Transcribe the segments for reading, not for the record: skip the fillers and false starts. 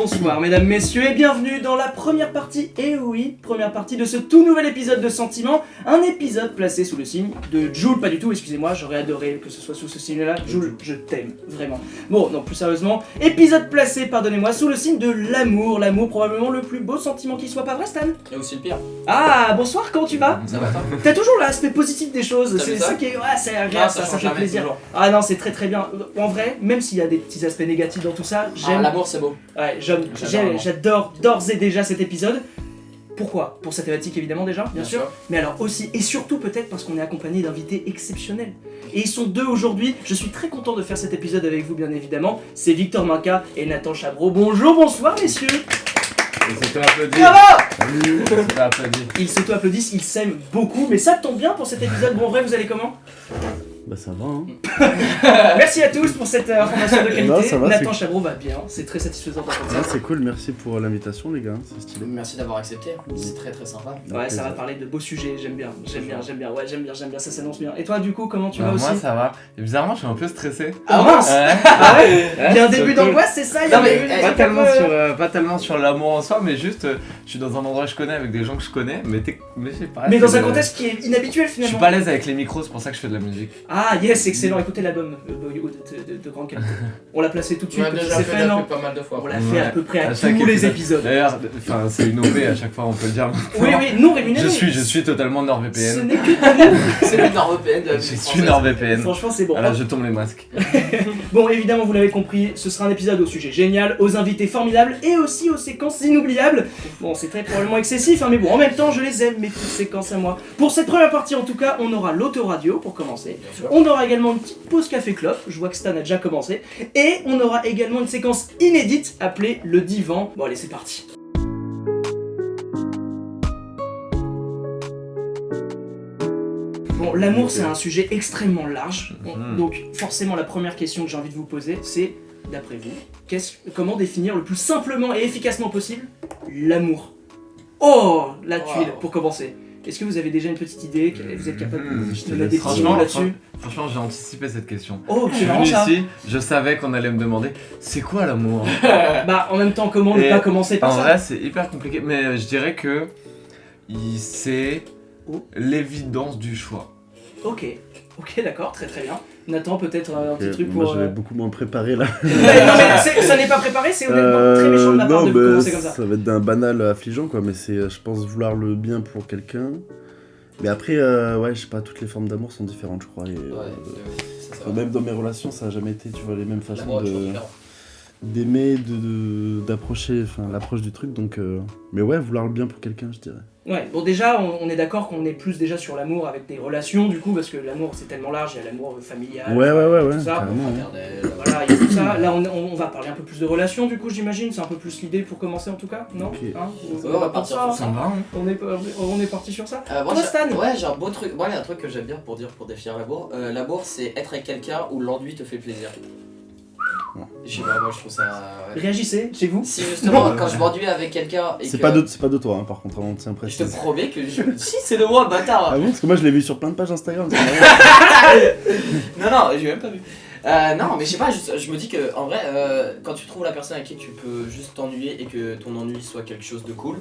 bonsoir mesdames, messieurs et bienvenue dans la première partie, et oui, première partie de ce tout nouvel épisode de Sentiment, un épisode placé sous le signe de Jules, pas du tout, excusez-moi, j'aurais adoré que ce soit sous ce signe-là, Jules, je t'aime, vraiment. Bon, non, plus sérieusement, épisode placé, pardonnez-moi, sous le signe de l'amour, l'amour probablement le plus beau sentiment qui soit, pas vrai Stan? Et aussi le pire. Ah, bonsoir, comment tu vas? Ça va toi? T'as toujours l'aspect positif des choses, T'as c'est vu ça ça qui est, ouais, c'est agréable, ça change fait jamais, plaisir. toujours. Ah non, c'est très très bien, en vrai, même s'il y a des petits aspects négatifs dans tout ça, Ah, j'aime... l'amour c'est beau. Ouais, J'adore. j'adore d'ores et déjà cet épisode. Pourquoi? Pour sa thématique évidemment déjà, bien sûr. Mais alors aussi et surtout peut-être parce qu'on est accompagné d'invités exceptionnels. Et ils sont deux aujourd'hui. Je suis très content de faire cet épisode avec vous bien évidemment. C'est Victor Minka et Nathan Chabreau. Bonjour, bonsoir messieurs. Ils s'auto-applaudissent. Bravo. Ils s'auto-applaudissent. Ils s'auto-applaudissent, ils s'aiment beaucoup. Mais ça tombe bien pour cet épisode. Bon en vrai vous allez comment? Bah ça va hein. Merci à tous pour cette information de qualité. Non, ça va, Nathan c'est- Chabreau va bien. C'est très satisfaisant d'entendre Ah, ça. c'est cool, merci pour l'invitation les gars, c'est stylé. Merci d'avoir accepté. C'est très très sympa. Ouais, ça va parler de beaux sujets, j'aime bien, ouais, j'aime bien, ça s'annonce bien. Et toi, du coup, comment tu vas aussi? Moi ça va. Et bizarrement, je suis un peu stressé. Ah mince! Ouais. Ah ouais? Il y a un début surtout- d'angoisse, c'est ça? Il y a Non, un mais, début eh, Pas tellement sur l'amour en soi, mais juste je suis dans un endroit que je connais avec des gens que je connais, mais je sais pas. Mais dans c'est un le- contexte qui est inhabituel Je suis finalement. pas à l'aise avec les micros, c'est pour ça que je fais de la musique. Ah yes, excellent, écoutez l'album de grande qualité. On l'a placé tout de Tu suite, m'as parce que déjà c'est fait fait, la non? pub pas mal de fois. On l'a fait à peu près à chaque tous les épisodes. D'ailleurs, enfin c'est une OP à chaque fois, on peut le dire. Oui, oui, non rémunéré. Je suis totalement Ce NordVPN. n'est que de nous. C'est le NordVPN de la Je musique suis française. NordVPN. Franchement, c'est bon. Ah là, je tombe les masques. Bon, évidemment, vous l'avez compris, ce sera un épisode au sujet génial, aux invités formidables et aussi aux séquences inoubliables. Bon, c'est très probablement excessif, hein, mais bon, en même temps, je les aime, mes petites séquences à moi. Pour cette première partie, en tout cas, on aura l'autoradio pour commencer. Bien sûr. On aura également une petite pause café-clope, je vois que Stan a déjà commencé. Et on aura également une séquence inédite appelée le divan. Bon, allez, c'est parti. Bon, l'amour c'est un sujet extrêmement large, donc forcément la première question que j'ai envie de vous poser c'est, d'après vous, comment définir le plus simplement et efficacement possible l'amour? Oh, la tuile, Wow. pour commencer. Est-ce que vous avez déjà une petite idée, vous êtes capable de je te me la laisse. définir là-dessus? Franchement, j'ai anticipé cette question. Oh, Je c'est suis marrant venu ça. ici, je savais qu'on allait me demander c'est quoi l'amour? Bah en même temps, comment ne Et pas commencer par En ça? vrai, c'est hyper compliqué, mais je dirais que c'est Oh. l'évidence du choix. Ok, d'accord, très très bien. Nathan, peut-être un petit Ok, truc moi pour... j'avais beaucoup moins préparé là. Ouais, non, mais ça n'est pas préparé, c'est honnêtement très méchant de ma part non, de bah, commencer comme ça. ça va être d'un banal affligeant quoi, mais c'est je pense vouloir le bien pour quelqu'un. Mais après ouais, je sais pas, toutes les formes d'amour sont différentes je crois. Et, Ça va. même dans mes relations ça a jamais été tu vois les mêmes façons L'amour est toujours différent. d'aimer, d'approcher, enfin l'approche du truc donc mais ouais, vouloir le bien pour quelqu'un je dirais. Ouais, bon déjà, on est d'accord qu'on est plus déjà sur l'amour avec des relations du coup, parce que l'amour c'est tellement large, il y a l'amour familial, Ouais, tout ça. carrément. Ouais. Fraternel. Voilà, il y a tout ça. Là, on va parler un peu plus de relations du coup, j'imagine, c'est un peu plus l'idée pour commencer en tout cas, non? Ok. Hein Ouais, on va partir sur ça. Ça me va, hein. On est parti sur ça? Moi, Toi, Stan? ouais, j'ai un beau truc. Moi, il y a un truc que j'aime bien pour définir l'amour. L'amour, c'est être avec quelqu'un où l'ennui te fait plaisir. Je sais pas, moi je trouve ça. Ouais. Réagissez, chez vous? Si justement, quand je m'ennuie avec quelqu'un et C'est que. pas de toi hein, par contre, on tient Je te précis. promets que je. Si, c'est de moi, bâtard! Ah bon, parce que moi je l'ai vu sur plein de pages Instagram. ça Non, j'ai même pas vu. Non, mais je sais pas, je me dis que en vrai, quand tu trouves la personne avec qui tu peux juste t'ennuyer et que ton ennui soit quelque chose de cool,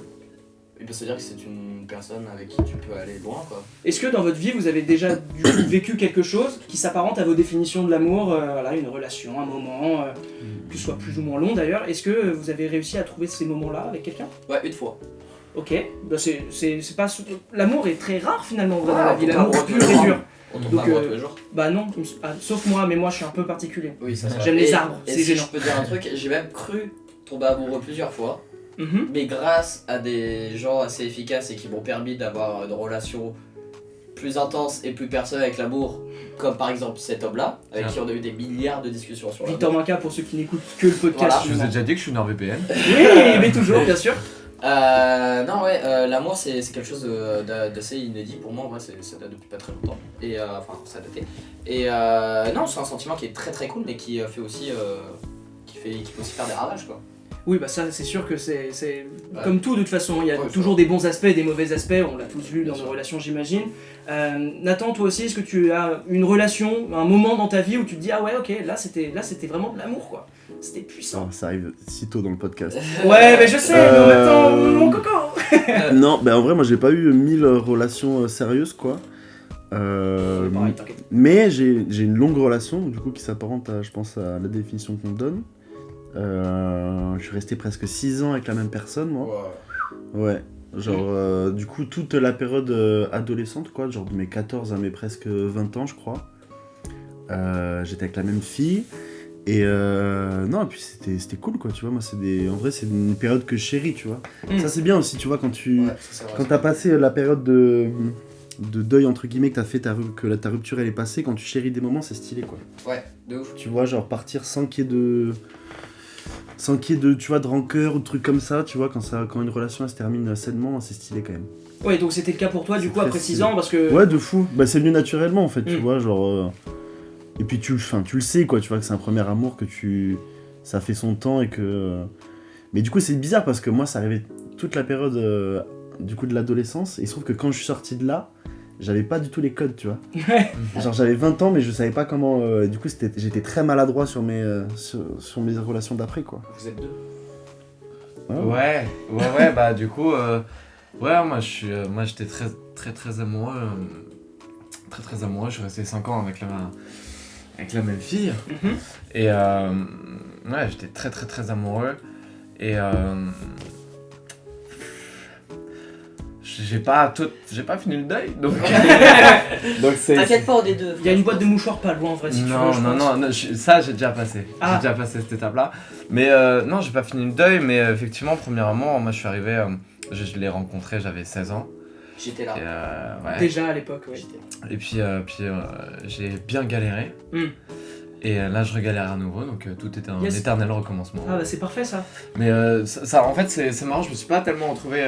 il peut se dire que c'est une personne avec qui tu peux aller loin quoi. Est-ce que dans votre vie vous avez déjà du coup, vécu quelque chose qui s'apparente à vos définitions de l'amour, voilà, une relation, un moment, que ce soit plus ou moins long d'ailleurs, est-ce que vous avez réussi à trouver ces moments-là avec quelqu'un? Ouais, une fois. Ok, bah c'est pas... L'amour est très rare finalement dans Ouais, la vie, on l'amour tombe pur pas et amoureux. dur. On tombe Donc, pas amoureux tous les jours. Bah non, sauf moi, mais moi je suis un peu particulier. Oui, ça J'aime les arbres, et c'est si gênant. je peux dire un truc, j'ai même cru tomber amoureux plusieurs fois, Mhm. mais grâce à des gens assez efficaces et qui m'ont permis d'avoir une relation plus intense et plus personnelle avec l'amour, comme par exemple cet homme-là, avec qui on a eu des milliards de discussions sur Victor l'amour. Minka, pour ceux qui n'écoutent que le podcast. Voilà. Je vous ai déjà dit que je suis NordVPN. Oui, mais toujours, bien sûr. Non, ouais, l'amour c'est quelque chose d'assez inédit pour moi, en vrai, ça date depuis pas très longtemps. Et enfin, ça a daté. Et non, c'est un sentiment qui est très très cool, mais qui fait aussi. Qui peut aussi faire des ravages quoi. Oui, bah ça, c'est sûr que c'est Ouais. comme tout de toute façon. Il y a Ouais, toujours des bons aspects et des mauvais aspects. On l'a tous vu Bien dans sûr. nos relations, j'imagine. Nathan, toi aussi, est-ce que tu as une relation, un moment dans ta vie où tu te dis ah ouais, ok, là c'était vraiment de l'amour quoi. C'était puissant. Ça arrive si tôt dans le podcast. Ouais, mais je sais. Mais attends, mon coco. Non, en vrai, moi j'ai pas eu 1000 relations sérieuses quoi. Pareil, t'inquiète. Mais j'ai une longue relation, du coup, qui s'apparente à, je pense, à la définition qu'on me donne. Je suis resté presque 6 ans avec la même personne, moi. Ouais. Genre, du coup, toute la période adolescente, quoi, genre de mes 14 à mes presque 20 ans, je crois. J'étais avec la même fille. Et non, et puis c'était cool, quoi, tu vois. Moi, en vrai, c'est une période que je chéris, tu vois. Ça, c'est bien aussi, tu vois, quand t'as passé la période de deuil, entre guillemets, que t'as fait, que ta rupture, elle est passée, quand tu chéris des moments, c'est stylé, quoi. Ouais, de ouf. Tu vois, genre partir sans qu'il y ait de, tu vois, de rancœur ou de trucs comme ça, tu vois, quand une relation elle se termine sainement, c'est stylé quand même. Ouais, donc c'était le cas pour toi du C'est coup très après 6 stylé. ans parce que. Ouais, de fou. Bah, c'est venu naturellement en fait, tu Mm. vois, genre. Et puis tu le sais, quoi, tu vois, que c'est un premier amour, ça fait son temps et que. Mais du coup, c'est bizarre parce que moi, ça arrivait toute la période du coup de l'adolescence, et il se trouve que quand je suis sorti de là, j'avais pas du tout les codes, tu vois. Genre j'avais 20 ans mais je savais pas comment du coup j'étais très maladroit sur mes sur mes relations d'après quoi. Vous êtes deux. Ouais, bah du coup, moi j'étais très amoureux. Très amoureux, je suis resté 5 ans avec la même fille. Mhm. Et ouais, j'étais très amoureux. Et j'ai pas fini le deuil, donc c'est... T'inquiète pas, on est deux. Il y a une boîte de mouchoirs pas loin en vrai si tu veux. je pense. Non, ça j'ai déjà passé. Ah. J'ai déjà passé cette étape-là. Mais non, j'ai pas fini le deuil, mais effectivement, premièrement, moi je suis arrivé, je l'ai rencontré, j'avais 16 ans. J'étais là. Et, ouais. Déjà à l'époque, ouais. J'étais là. Et puis j'ai bien galéré. Mm. Et là je regalère à nouveau, donc tout était un Yes. éternel recommencement. Ah bah c'est parfait ça. Mais ça, en fait c'est marrant, je me suis pas tellement retrouvé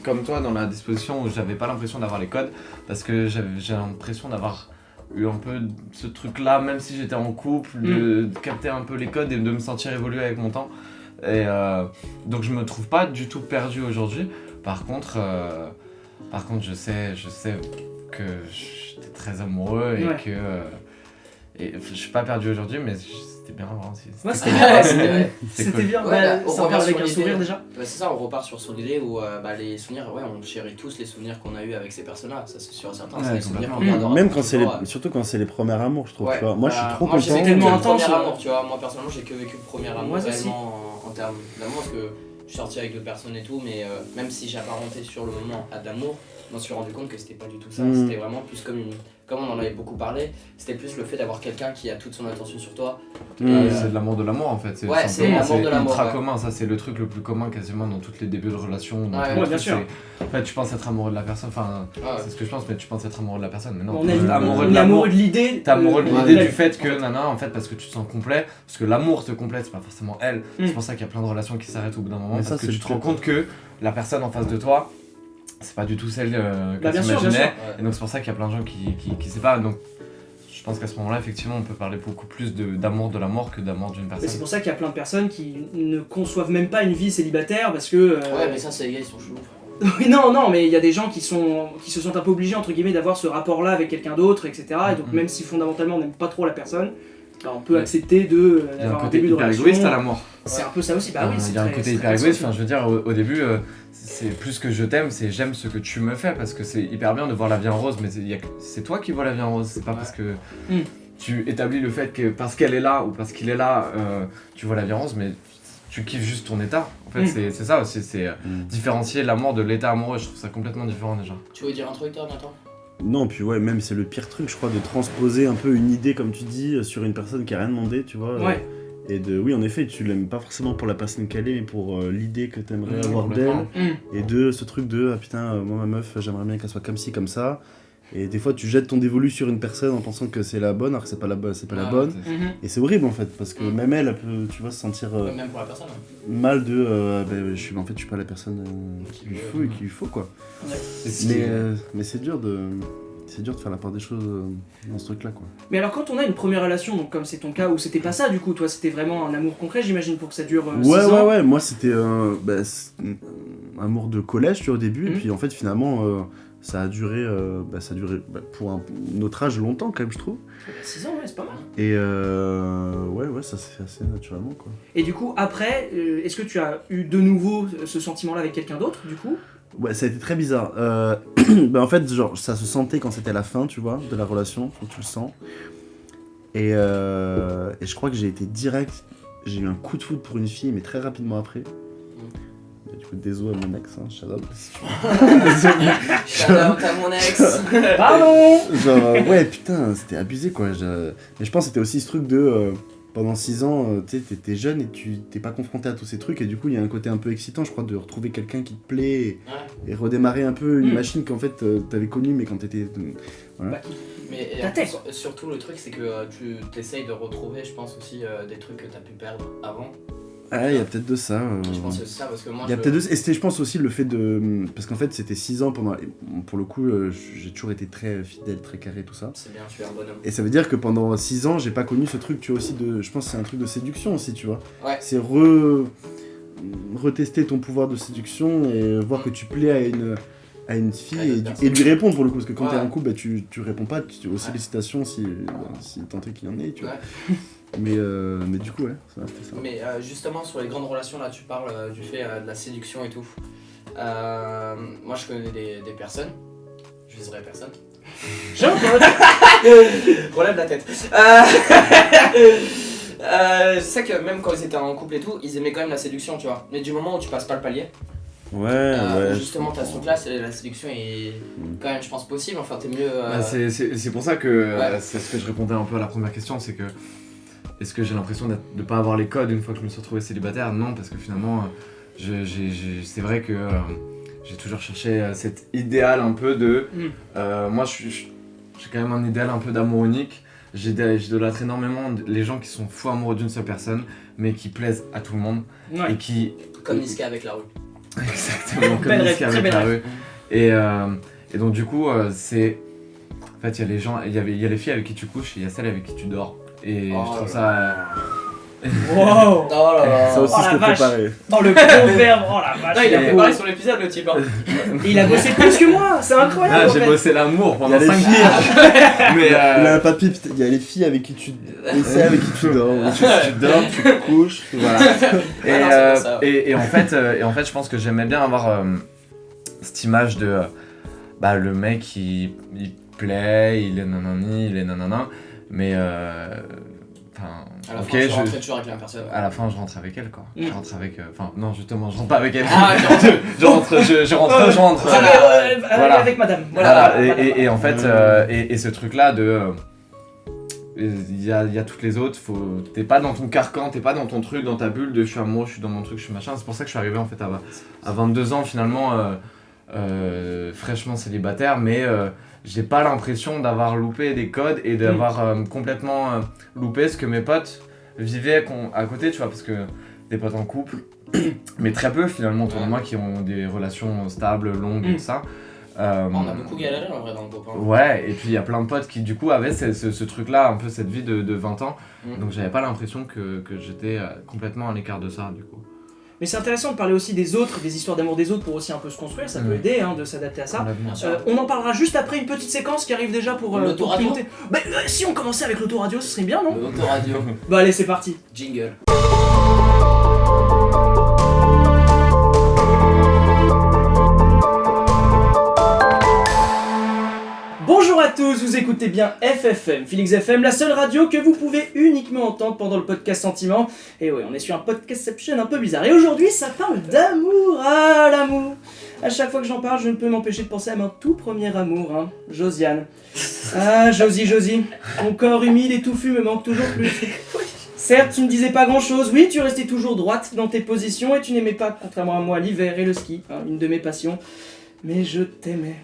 comme toi dans la disposition où j'avais pas l'impression d'avoir les codes, parce que j'ai l'impression d'avoir eu un peu ce truc là, même si j'étais en couple, de capter un peu les codes et de me sentir évoluer avec mon temps. Et donc je me trouve pas du tout perdu aujourd'hui. Par contre je sais que j'étais très amoureux et Ouais. que et je suis pas perdu aujourd'hui, mais c'était bien avant aussi. Ouais, C'était c'était cool. bien. C'était vrai. C'était cool. bien. Ouais, Bah, bah, on ça revient part avec sur un l'idée. sourire déjà. Ouais, c'est ça, on repart sur son idée où les souvenirs, ouais, on chérit tous les souvenirs qu'on a eu avec ces personnes-là, ça c'est sûr et certain, Ouais, c'est des souvenirs qu'on complètement. gardera Même pour quand c'est toujours, surtout quand c'est les premiers amours, je trouve, ouais. tu vois. Moi je suis trop moi, j'ai content. vécu tellement que le intense, premier ouais. amour, tu vois. Moi personnellement, j'ai que vécu le premier amour Moi aussi. réellement en termes d'amour, parce que je suis sorti avec d'autres personnes et tout, mais même si j'apparentais sur le moment à de l'amour, je m'en suis rendu compte que c'était pas du tout ça. Mm. C'était vraiment plus comme on en avait beaucoup parlé, c'était plus le fait d'avoir quelqu'un qui a toute son attention sur toi. Ouais, Et, c'est de l'amour en fait. Ouais, c'est simplement, l'amour de l'amour, ultra ouais. commun, ça c'est le truc le plus commun quasiment dans tous les débuts de relation. dans Ouais, tous les ouais, bien trucs, sûr. c'est- En fait, tu penses être amoureux de la personne, enfin, Ouais. c'est ce que je pense, mais tu penses être amoureux de la personne, mais non. On t'es est amoureux on de est l'amour. amoureux de l'idée. T'es amoureux de ouais, l'idée ouais. du fait que nana, en fait, parce que tu te sens complet, parce que l'amour te complète, c'est pas forcément elle. C'est pour ça qu'il y a plein de relations qui s'arrêtent au bout d'un moment, Mais parce ça, que c'est tu le te rends truc. compte que la personne en face de toi, c'est pas du tout celle que Bah, bien tu sûr, bien imaginais. sûr. Ouais. Et donc c'est pour ça qu'il y a plein de gens qui séparent. Donc je pense qu'à ce moment-là, effectivement, on peut parler beaucoup plus d'amour de la mort que d'amour d'une Mais c'est personne. pour ça qu'il y a plein de personnes qui ne conçoivent même pas une vie célibataire parce que. Ouais, mais ça, c'est les gars, ils sont chelous. frère. Oui, non, mais il y a des gens qui se sentent un peu obligés entre guillemets d'avoir ce rapport-là avec quelqu'un d'autre, etc. Et donc Mhm. même si fondamentalement on n'aime pas trop la personne, bah, on peut Ouais. accepter Il y a un d'avoir un côté début de hyper relation. égoïste à la mort. C'est un peu ça aussi. Bah oui, c'est Il y a un très- côté c'est hyper très égoïste. sensible. Enfin, je veux dire, au début, c'est plus que je t'aime, c'est j'aime ce que tu me fais, parce que c'est hyper bien de voir la vie en rose, mais c'est toi qui vois la vie en rose. C'est pas Ouais. parce que Mm. tu établis le fait que parce qu'elle est là ou parce qu'il est là, tu vois la vie en rose, mais tu kiffes juste ton état. En fait, Mm. c'est ça aussi, c'est différencier l'amour de l'état amoureux. Je trouve ça complètement différent déjà. Tu veux dire un truc, toi, Nathan? Non, puis ouais, même c'est le pire truc, je crois, de transposer un peu une idée, comme tu dis, sur une personne qui a rien demandé, tu vois. Ouais. Et oui, en effet, tu l'aimes pas forcément pour la personne qu'elle est, mais pour l'idée que t'aimerais avoir complètement. d'elle. Mm. Et de ce truc de, ah putain, moi ma meuf, j'aimerais bien qu'elle soit comme ci, comme ça. Et des fois, tu jettes ton dévolu sur une personne en pensant que c'est la bonne, alors que c'est pas la bonne. Ouais, bonne. Mhm. Et c'est horrible en fait, parce que Mm. même elle peut, tu vois, se sentir Même pour la personne. hein. mal de, en fait, je suis pas la personne qu'il lui faut et qu'il lui faut, quoi. Et ce qui- Mais c'est dur de. c'est dur de faire la part des choses dans ce truc-là, quoi. Mais alors quand on a une première relation, donc comme c'est ton cas, où c'était pas ça du coup, toi c'était vraiment un amour concret, j'imagine, pour que ça dure 6 ans. Ouais, moi c'était un amour de collège, tu vois, au début, et puis en fait, finalement, ça a duré, pour notre âge longtemps, quand même, je trouve. 6 ans, ouais, c'est pas mal. Et ouais, ça s'est fait assez naturellement, quoi. Et du coup, après, est-ce que tu as eu de nouveau ce sentiment-là avec quelqu'un d'autre, du coup? Ouais, ça a été très bizarre. En fait, genre, ça se sentait quand c'était la fin, tu vois, de la relation, faut que tu le sens. Et je crois que j'ai été direct, j'ai eu un coup de foudre pour une fille, mais très rapidement après. Et du coup, désolé à mon ex, hein, shout out. Shout out à mon ex. Pardon. Genre, ouais, putain, c'était abusé, quoi. Mais je pense que c'était aussi ce truc de... pendant 6 ans, tu sais, t'es jeune et tu t'es pas confronté à tous ces trucs, et du coup, il y a un côté un peu excitant, je crois, de retrouver quelqu'un qui te plaît et redémarrer un peu une machine qu'en fait, t'avais connue, mais quand t'étais... voilà. Mais surtout, le truc, c'est que tu t'essayes de retrouver, je pense aussi, des trucs que t'as pu perdre avant. Ah, il y a peut-être de ça. Je pense que c'est ça, parce que moi, il y a peut-être de ça. Et c'était, je pense, aussi le fait de... Parce qu'en fait, c'était 6 ans pendant... Pour le coup, j'ai toujours été très fidèle, très carré, tout ça. C'est bien, tu es un bonhomme. Et ça veut dire que pendant 6 ans, j'ai pas connu ce truc, tu vois, aussi de... Je pense que c'est un truc de séduction aussi, tu vois. Ouais. C'est retester ton pouvoir de séduction et voir que tu plais à une fille et lui répondre, pour le coup. Parce que quand t'es en couple, tu réponds pas, tu aux sollicitations si tant est qu'il y en ait, tu vois. Mais du coup, ouais, c'était ça. Mais justement, sur les grandes relations, là, tu parles du fait de la séduction et tout. Moi, je connais des personnes. Je viserai personne. J'ai un pote. Relève la tête. Je sais que même quand ils étaient en couple et tout, ils aimaient quand même la séduction, tu vois. Mais du moment où tu passes pas le palier, ouais. justement, t'as ce truc-là, la séduction est quand même, je pense, possible. Enfin, t'es mieux. C'est pour ça que c'est ce que je répondais un peu à la première question, c'est que est-ce que j'ai l'impression de pas avoir les codes une fois que je me suis retrouvé célibataire? Non, parce que finalement, c'est vrai que j'ai toujours cherché cet idéal un peu de... moi, j'ai quand même un idéal un peu d'amour unique. J'idolâtre énormément les gens qui sont fous amoureux d'une seule personne, mais qui plaisent à tout le monde. Ouais. Et qui... Comme Niska avec la rue. Exactement, comme Niska avec la rue. Et donc du coup, c'est... En fait, il y a les gens, il y a les filles avec qui tu couches et il y a celles avec qui tu dors. Et je trouve ça... Wow. Oh là là. Ça aussi, Oh, je la t'ai vache. préparé. Dans le gros verbe, oh la vache. Non, il a Et- préparé sur l'épisode, le type. Hein. Il a bossé plus que moi, c'est incroyable. Ah, en j'ai fait. bossé l'amour pendant Il y a 5 les jours. Mais Il a un papier, il y a les filles avec qui tu... Et celles avec qui tu dors. Tu dors, tu te couches, voilà. Et en fait, je pense que j'aimais bien avoir cette image de le mec il plaît, il est nanani, il est nanana, mais À la ok, fin, tu rentrais toujours avec la personne. à la fin je rentre avec elle, quoi. Je rentre avec, non, justement, je rentre pas avec elle. Ah, je rentre. Voilà. Avec madame. Voilà, Voilà. et en fait, et ce truc-là de... Il y a toutes les autres, t'es pas dans ton carcan, t'es pas dans ton truc, dans ta bulle de je suis amoureux, je suis dans mon truc, je suis machin. C'est pour ça que je suis arrivé en fait à 22 ans finalement, fraîchement célibataire, mais j'ai pas l'impression d'avoir loupé des codes et d'avoir complètement loupé ce que mes potes vivaient à côté, tu vois, parce que des potes en couple, mais très peu finalement autour de moi qui ont des relations stables, longues et tout ça. On a beaucoup galéré en vrai dans le groupe. Hein. Ouais, et puis il y a plein de potes qui du coup avaient ce truc-là, un peu cette vie de 20 ans, donc j'avais pas l'impression que j'étais complètement à l'écart de ça du coup. Mais c'est intéressant de parler aussi des autres, des histoires d'amour des autres pour aussi un peu se construire, ça peut aider de s'adapter à ça. Bien sûr. On en parlera juste après une petite séquence qui arrive déjà pour L'autoradio. pour piloter. Bah, si on commençait avec l'autoradio, ce serait bien, non? L'autoradio. Bah allez, c'est parti. Jingle. Bonjour à tous, vous écoutez bien FFM, Felix FM, la seule radio que vous pouvez uniquement entendre pendant le podcast Sentiment. Et ouais, on est sur un podcastception un peu bizarre. Et aujourd'hui, ça parle d'amour. Ah, l'amour. À chaque fois que j'en parle, je ne peux m'empêcher de penser à mon tout premier amour, hein, Josiane. Ah, Josie, ton corps humide et touffu me manque toujours plus. Certes, tu ne disais pas grand-chose, oui, tu restais toujours droite dans tes positions et tu n'aimais pas, contrairement à moi, l'hiver et le ski, hein, une de mes passions. Mais je t'aimais.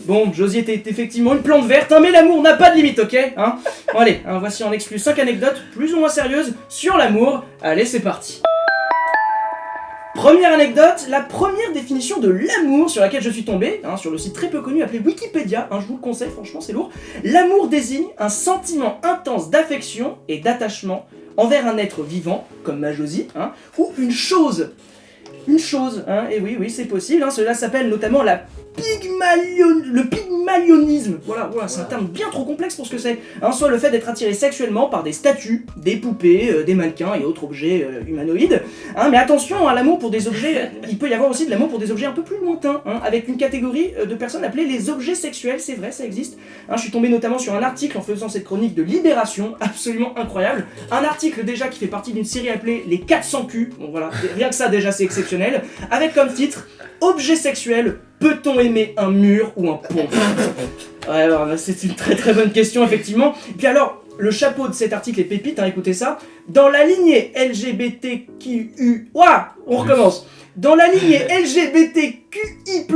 Bon, Josie était effectivement une plante verte, hein, mais l'amour n'a pas de limite, ok hein. Bon allez, hein, voici en exclu 5 anecdotes plus ou moins sérieuses sur l'amour. Allez, c'est parti. Première anecdote, la première définition de l'amour sur laquelle je suis tombé, sur le site très peu connu appelé Wikipédia, je vous le conseille, franchement c'est lourd. L'amour désigne un sentiment intense d'affection et d'attachement envers un être vivant, comme ma Josie, ou une chose. Une chose, et oui, c'est possible, cela s'appelle notamment le pygmalionisme. Voilà, c'est un terme bien trop complexe pour ce que c'est. Soit le fait d'être attiré sexuellement par des statues, des poupées, des mannequins et autres objets humanoïdes. Mais attention, l'amour pour des objets, il peut y avoir aussi de l'amour pour des objets un peu plus lointains, avec une catégorie de personnes appelées les objets sexuels, c'est vrai, ça existe. Je suis tombé notamment sur un article en faisant cette chronique de Libération, absolument incroyable. Un article déjà qui fait partie d'une série appelée Les 400 culs, bon voilà, rien que ça déjà c'est exceptionnel, avec comme titre Objet sexuel, peut-on aimer un mur ou un pont? Ouais, alors, c'est une très très bonne question, effectivement. Et puis alors, le chapeau de cet article est pépite, écoutez ça. Dans la lignée LGBTQI... Ouah, on recommence. Dans la lignée LGBTQI+,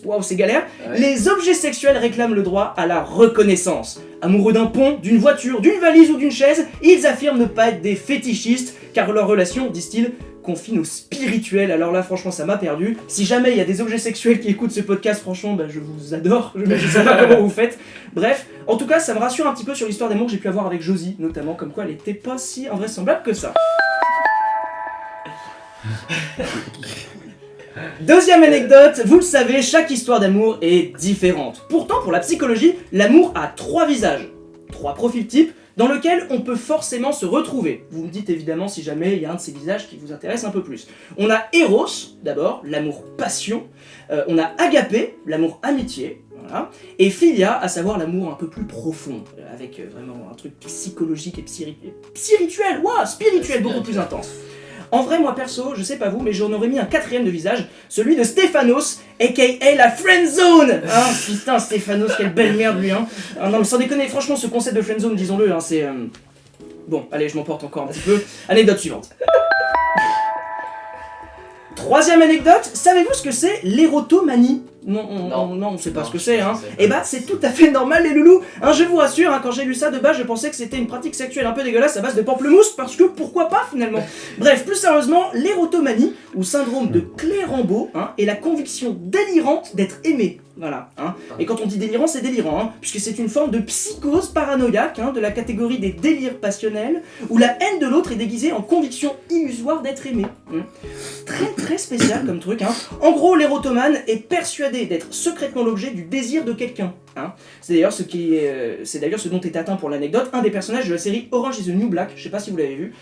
waouh, c'est galère, les objets sexuels réclament le droit à la reconnaissance. Amoureux d'un pont, d'une voiture, d'une valise ou d'une chaise, ils affirment ne pas être des fétichistes, car leur relation, disent-ils, confine au spirituel. Alors là franchement ça m'a perdu. Si jamais il y a des objets sexuels qui écoutent ce podcast, franchement je vous adore, je sais pas comment vous faites. Bref, en tout cas ça me rassure un petit peu sur l'histoire d'amour que j'ai pu avoir avec Josie, notamment, comme quoi elle était pas si invraisemblable que ça. Deuxième anecdote, vous le savez, chaque histoire d'amour est différente. Pourtant pour la psychologie, l'amour a 3 visages, 3 profils types, dans lequel on peut forcément se retrouver. Vous me dites évidemment si jamais il y a un de ces visages qui vous intéresse un peu plus. On a Eros, d'abord, l'amour-passion. On a Agapé, l'amour-amitié. Voilà. Et Philia, à savoir l'amour un peu plus profond, avec vraiment un truc psychologique et spirituel, beaucoup plus intense. En vrai, moi perso, je sais pas vous, mais j'en aurais mis un 4ème de visage, celui de Stéphanos, aka la friendzone. Putain, Stéphanos, quelle belle merde lui, non mais sans déconner, franchement, ce concept de friendzone, disons-le, c'est... Bon, allez, je m'emporte encore un petit peu. Anecdote suivante. 3ème anecdote, savez-vous ce que c'est l'érotomanie? Non, on sait pas ce que c'est, Et c'est tout à fait normal les loulous. Je vous rassure, quand j'ai lu ça de base, je pensais que c'était une pratique sexuelle un peu dégueulasse à base de pamplemousse, parce que pourquoi pas finalement. Bref, plus sérieusement, l'érotomanie, ou syndrome de Clérambault, est la conviction délirante d'être aimé. Voilà, Et quand on dit délirant, c'est délirant, puisque c'est une forme de psychose paranoïaque, de la catégorie des délires passionnels, où la haine de l'autre est déguisée en conviction illusoire d'être aimé. Très très spécial comme truc, En gros, l'érotomane est persuadé d'être secrètement l'objet du désir de quelqu'un. C'est d'ailleurs ce dont est atteint pour l'anecdote un des personnages de la série Orange is the New Black, je sais pas si vous l'avez vu,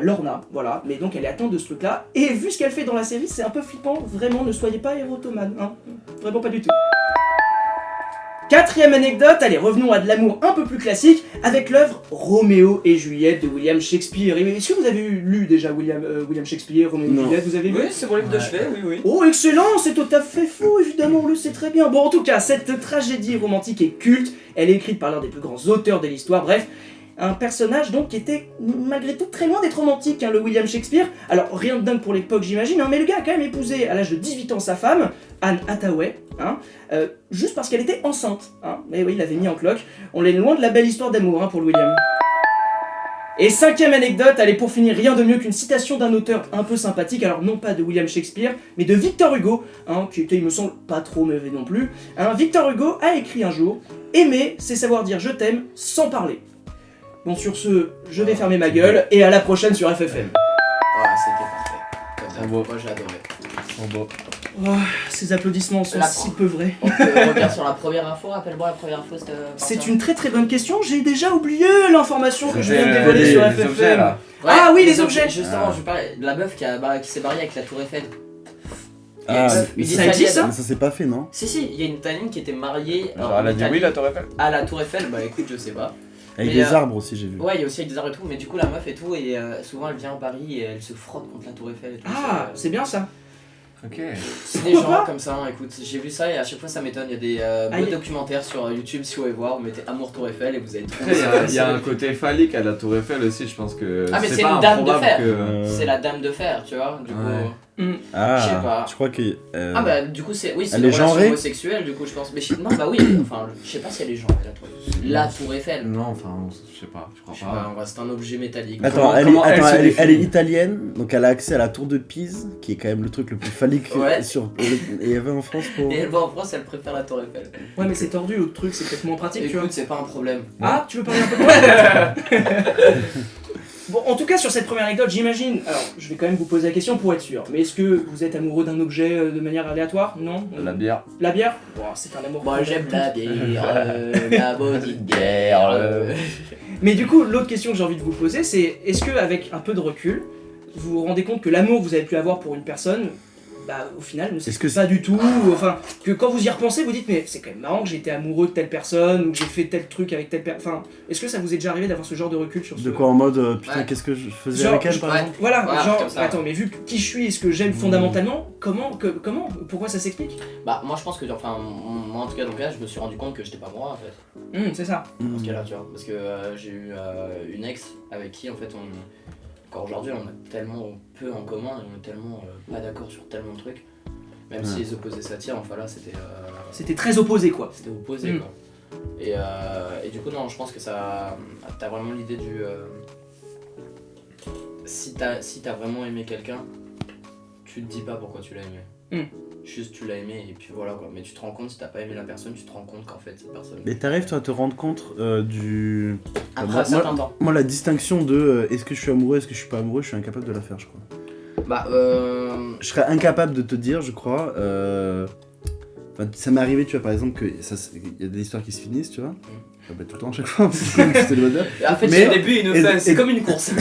Lorna, voilà, mais donc elle est atteinte de ce truc là, et vu ce qu'elle fait dans la série, c'est un peu flippant, vraiment ne soyez pas érotomane, vraiment pas du tout. 4ème anecdote, allez revenons à de l'amour un peu plus classique, avec l'œuvre Roméo et Juliette de William Shakespeare. Est-ce que vous avez lu déjà William Shakespeare, Roméo et Juliette, vous avez lu? Oui, c'est mon livre de chevet, oui. Oh excellent, c'est tout à fait faux, évidemment, on le sait très bien. Bon en tout cas, cette tragédie romantique est culte, elle est écrite par l'un des plus grands auteurs de l'histoire, bref, un personnage donc qui était malgré tout très loin d'être romantique, le William Shakespeare. Alors rien de dingue pour l'époque j'imagine, mais le gars a quand même épousé à l'âge de 18 ans sa femme, Anne Hathaway, juste parce qu'elle était enceinte, mais oui, il l'avait mis en cloque. On est loin de la belle histoire d'amour pour le William. Et 5ème anecdote, allez pour finir, rien de mieux qu'une citation d'un auteur un peu sympathique, alors non pas de William Shakespeare, mais de Victor Hugo, qui était, il me semble, pas trop mauvais non plus. Victor Hugo a écrit un jour « Aimer, c'est savoir dire je t'aime sans parler ». Bon sur ce, je vais fermer ma gueule, et à la prochaine sur FFM. C'était parfait. Trop beau. Moi j'ai adoré. Trop beau. Ces applaudissements sont si peu vrais. On regarde sur la première info, rappelle-moi la première info, c'était... C'est une très très bonne question, j'ai déjà oublié l'information que je viens de dévoiler sur FFM. Objets, là. Oui, les objets. Justement, je parlais de la meuf qui s'est mariée avec la tour Eiffel. Ça existe ça? Mais ça s'est pas fait, non? Si, il y a une Italienne qui était mariée Elle a dit oui la tour Eiffel? à la tour Eiffel, écoute, je sais pas. Avec des arbres aussi, j'ai vu. Ouais, il y a aussi avec des arbres et tout, mais du coup la meuf et tout, et souvent elle vient à Paris et elle se frotte contre la tour Eiffel et tout. C'est bien ça. Ok. C'est des gens comme ça, écoute, j'ai vu ça et à chaque fois ça m'étonne, il y a des beaux documentaires sur YouTube, si vous voulez voir, vous mettez Amour Tour Eiffel et vous allez trouver ça. Il y a un côté phallique à la tour Eiffel aussi, je pense que mais c'est pas une dame de improbable fer. que... C'est la dame de fer, tu vois, du coup... Ah, Je sais pas. je crois que. Ah bah du coup c'est elle une est relation genrée homosexuelle du coup je pense. Mais non bah oui, enfin je sais pas si elle est genrée la tour Eiffel. Non, enfin, je sais pas, je Je sais crois pas, pas. en vrai, c'est un objet métallique. Attends, Comment elle se elle définit est italienne, donc elle a accès à la tour de Pise, qui est quand même le truc le plus phallique Ouais. Et elle va en France pour. Et elle va en France, elle préfère la tour Eiffel. Ouais, mais c'est tordu, l'autre truc, c'est peut-être moins pratique, tu vois. Écoute, c'est pas un problème. Ah, tu veux parler un peu de moi? Bon, en tout cas, sur cette première anecdote, j'imagine. Alors, je vais quand même vous poser la question pour être sûr. Mais est-ce que vous êtes amoureux d'un objet de manière aléatoire? Non? La bière. La bière? Bon, c'est un amour. Moi j'aime la bière, la body Mais du coup, l'autre question que j'ai envie de vous poser, c'est est-ce que avec un peu de recul, vous vous rendez compte que l'amour que vous avez pu avoir pour une personne, bah au final, ne Est-ce c'est que pas du tout, enfin, que quand vous y repensez, vous dites mais c'est quand même marrant que j'ai été amoureux de telle personne ou que j'ai fait tel truc avec telle personne. Enfin, est-ce que ça vous est déjà arrivé d'avoir ce genre de recul sur ce De quoi en mode putain, Ouais. qu'est-ce que je faisais Genre, avec elle par ouais. exemple Voilà, Voilà, genre, comme ça. attends, mais vu qui je suis et ce que j'aime fondamentalement, comment, pourquoi ça s'explique? Bah moi je pense que, enfin, moi en tout cas dans le cas je me suis rendu compte que j'étais pas moi en fait. C'est ça. Dans ce cas-là, tu vois. Parce que j'ai eu une ex avec qui en fait encore aujourd'hui on a tellement peu en commun et on est tellement pas d'accord sur tellement de trucs. Même si les opposés s'attirent, enfin là c'était C'était très opposé quoi. c'était opposé quoi. Et du coup non, je pense que ça t'as vraiment l'idée du si t'as vraiment aimé quelqu'un, tu te dis pas pourquoi tu l'as aimé. Juste tu l'as aimé et puis voilà quoi. Mais tu te rends compte si t'as pas aimé la personne, tu te rends compte qu'en fait cette personne. Mais t'arrives toi à te rendre compte du. Après un certain temps. Moi, la distinction de est-ce que je suis amoureux, est-ce que je suis pas amoureux, je suis incapable de la faire, je crois. Bah Je serais incapable de te dire, je crois. Enfin, ça m'est arrivé, tu vois, par exemple, que il y a des histoires qui se finissent, tu vois. Bah, tout le temps, à chaque fois, parce que c'est le bonheur. En fait, Mais- au début, une et- fin, c'est et- comme une course.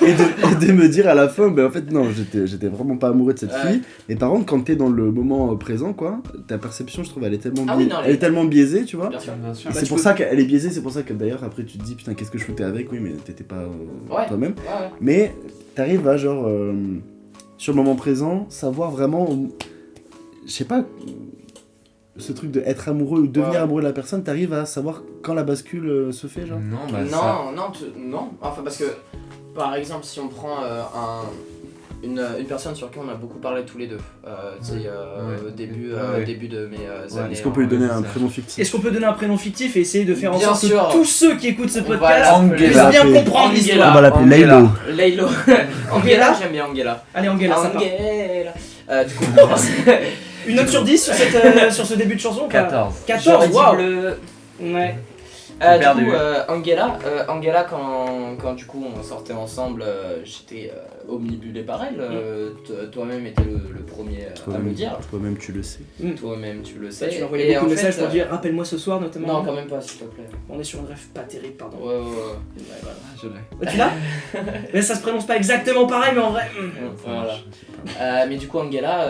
Et de me dire à la fin, ben en fait, non, j'étais vraiment pas amoureux de cette Ouais. fille. Et par contre, quand t'es dans le moment présent, quoi, ta perception, je trouve, elle est tellement, Ah oui, non, elle est tellement biaisée, tu vois. Bien sûr. Bien sûr. Bah, C'est tu pour peux- ça qu'elle est biaisée, c'est pour ça que d'ailleurs, après, tu te dis, putain, qu'est-ce que je foutais avec, oui, mais t'étais pas Ouais. toi-même. Ouais, ouais. Mais t'arrives à, genre, sur le moment présent, savoir vraiment, je sais pas, ce truc de être amoureux ou devenir Ouais. amoureux de la personne, t'arrives à savoir quand la bascule se fait, genre. Non, bah ça. Non. Enfin, parce que, par exemple, si on prend une personne sur qui on a beaucoup parlé tous les deux, tu sais, Ouais. au début, Ouais. début de mes Ouais, années. est-ce qu'on peut lui donner un ça. prénom fictif? Est-ce qu'on peut donner un prénom fictif et essayer de faire en Bien sorte sûr. que tous ceux qui écoutent ce podcast Voilà. puissent Angela. bien Angela. comprendre On l'histoire? va l'appeler Angela. Laylo. Laylo. Angela, j'aime bien Angela. Allez Angela, ça part. Angela. Du coup, Une note sur 10 sur, sur ce début de chanson ou pas 14. 14, j'aurais dit waouh. bleu. Ouais. Du coup, Angela, quand du coup on sortait ensemble, j'étais omnibulé par elle. Toi-même étais le premier à me le dire. Toi-même, tu le sais. Toi-même, tu le Ça, sais. tu lui as envoyé Et beaucoup en de fait, messages pour dire rappelle-moi ce soir notamment. Non, quand même pas, s'il te plaît. On est sur une rêve pas terrible, pardon. Ouais. Ouais, voilà. Je l'ai. Tu l'as? Mais ça se prononce pas exactement pareil, mais en vrai. Voilà. Mais du coup, Angela.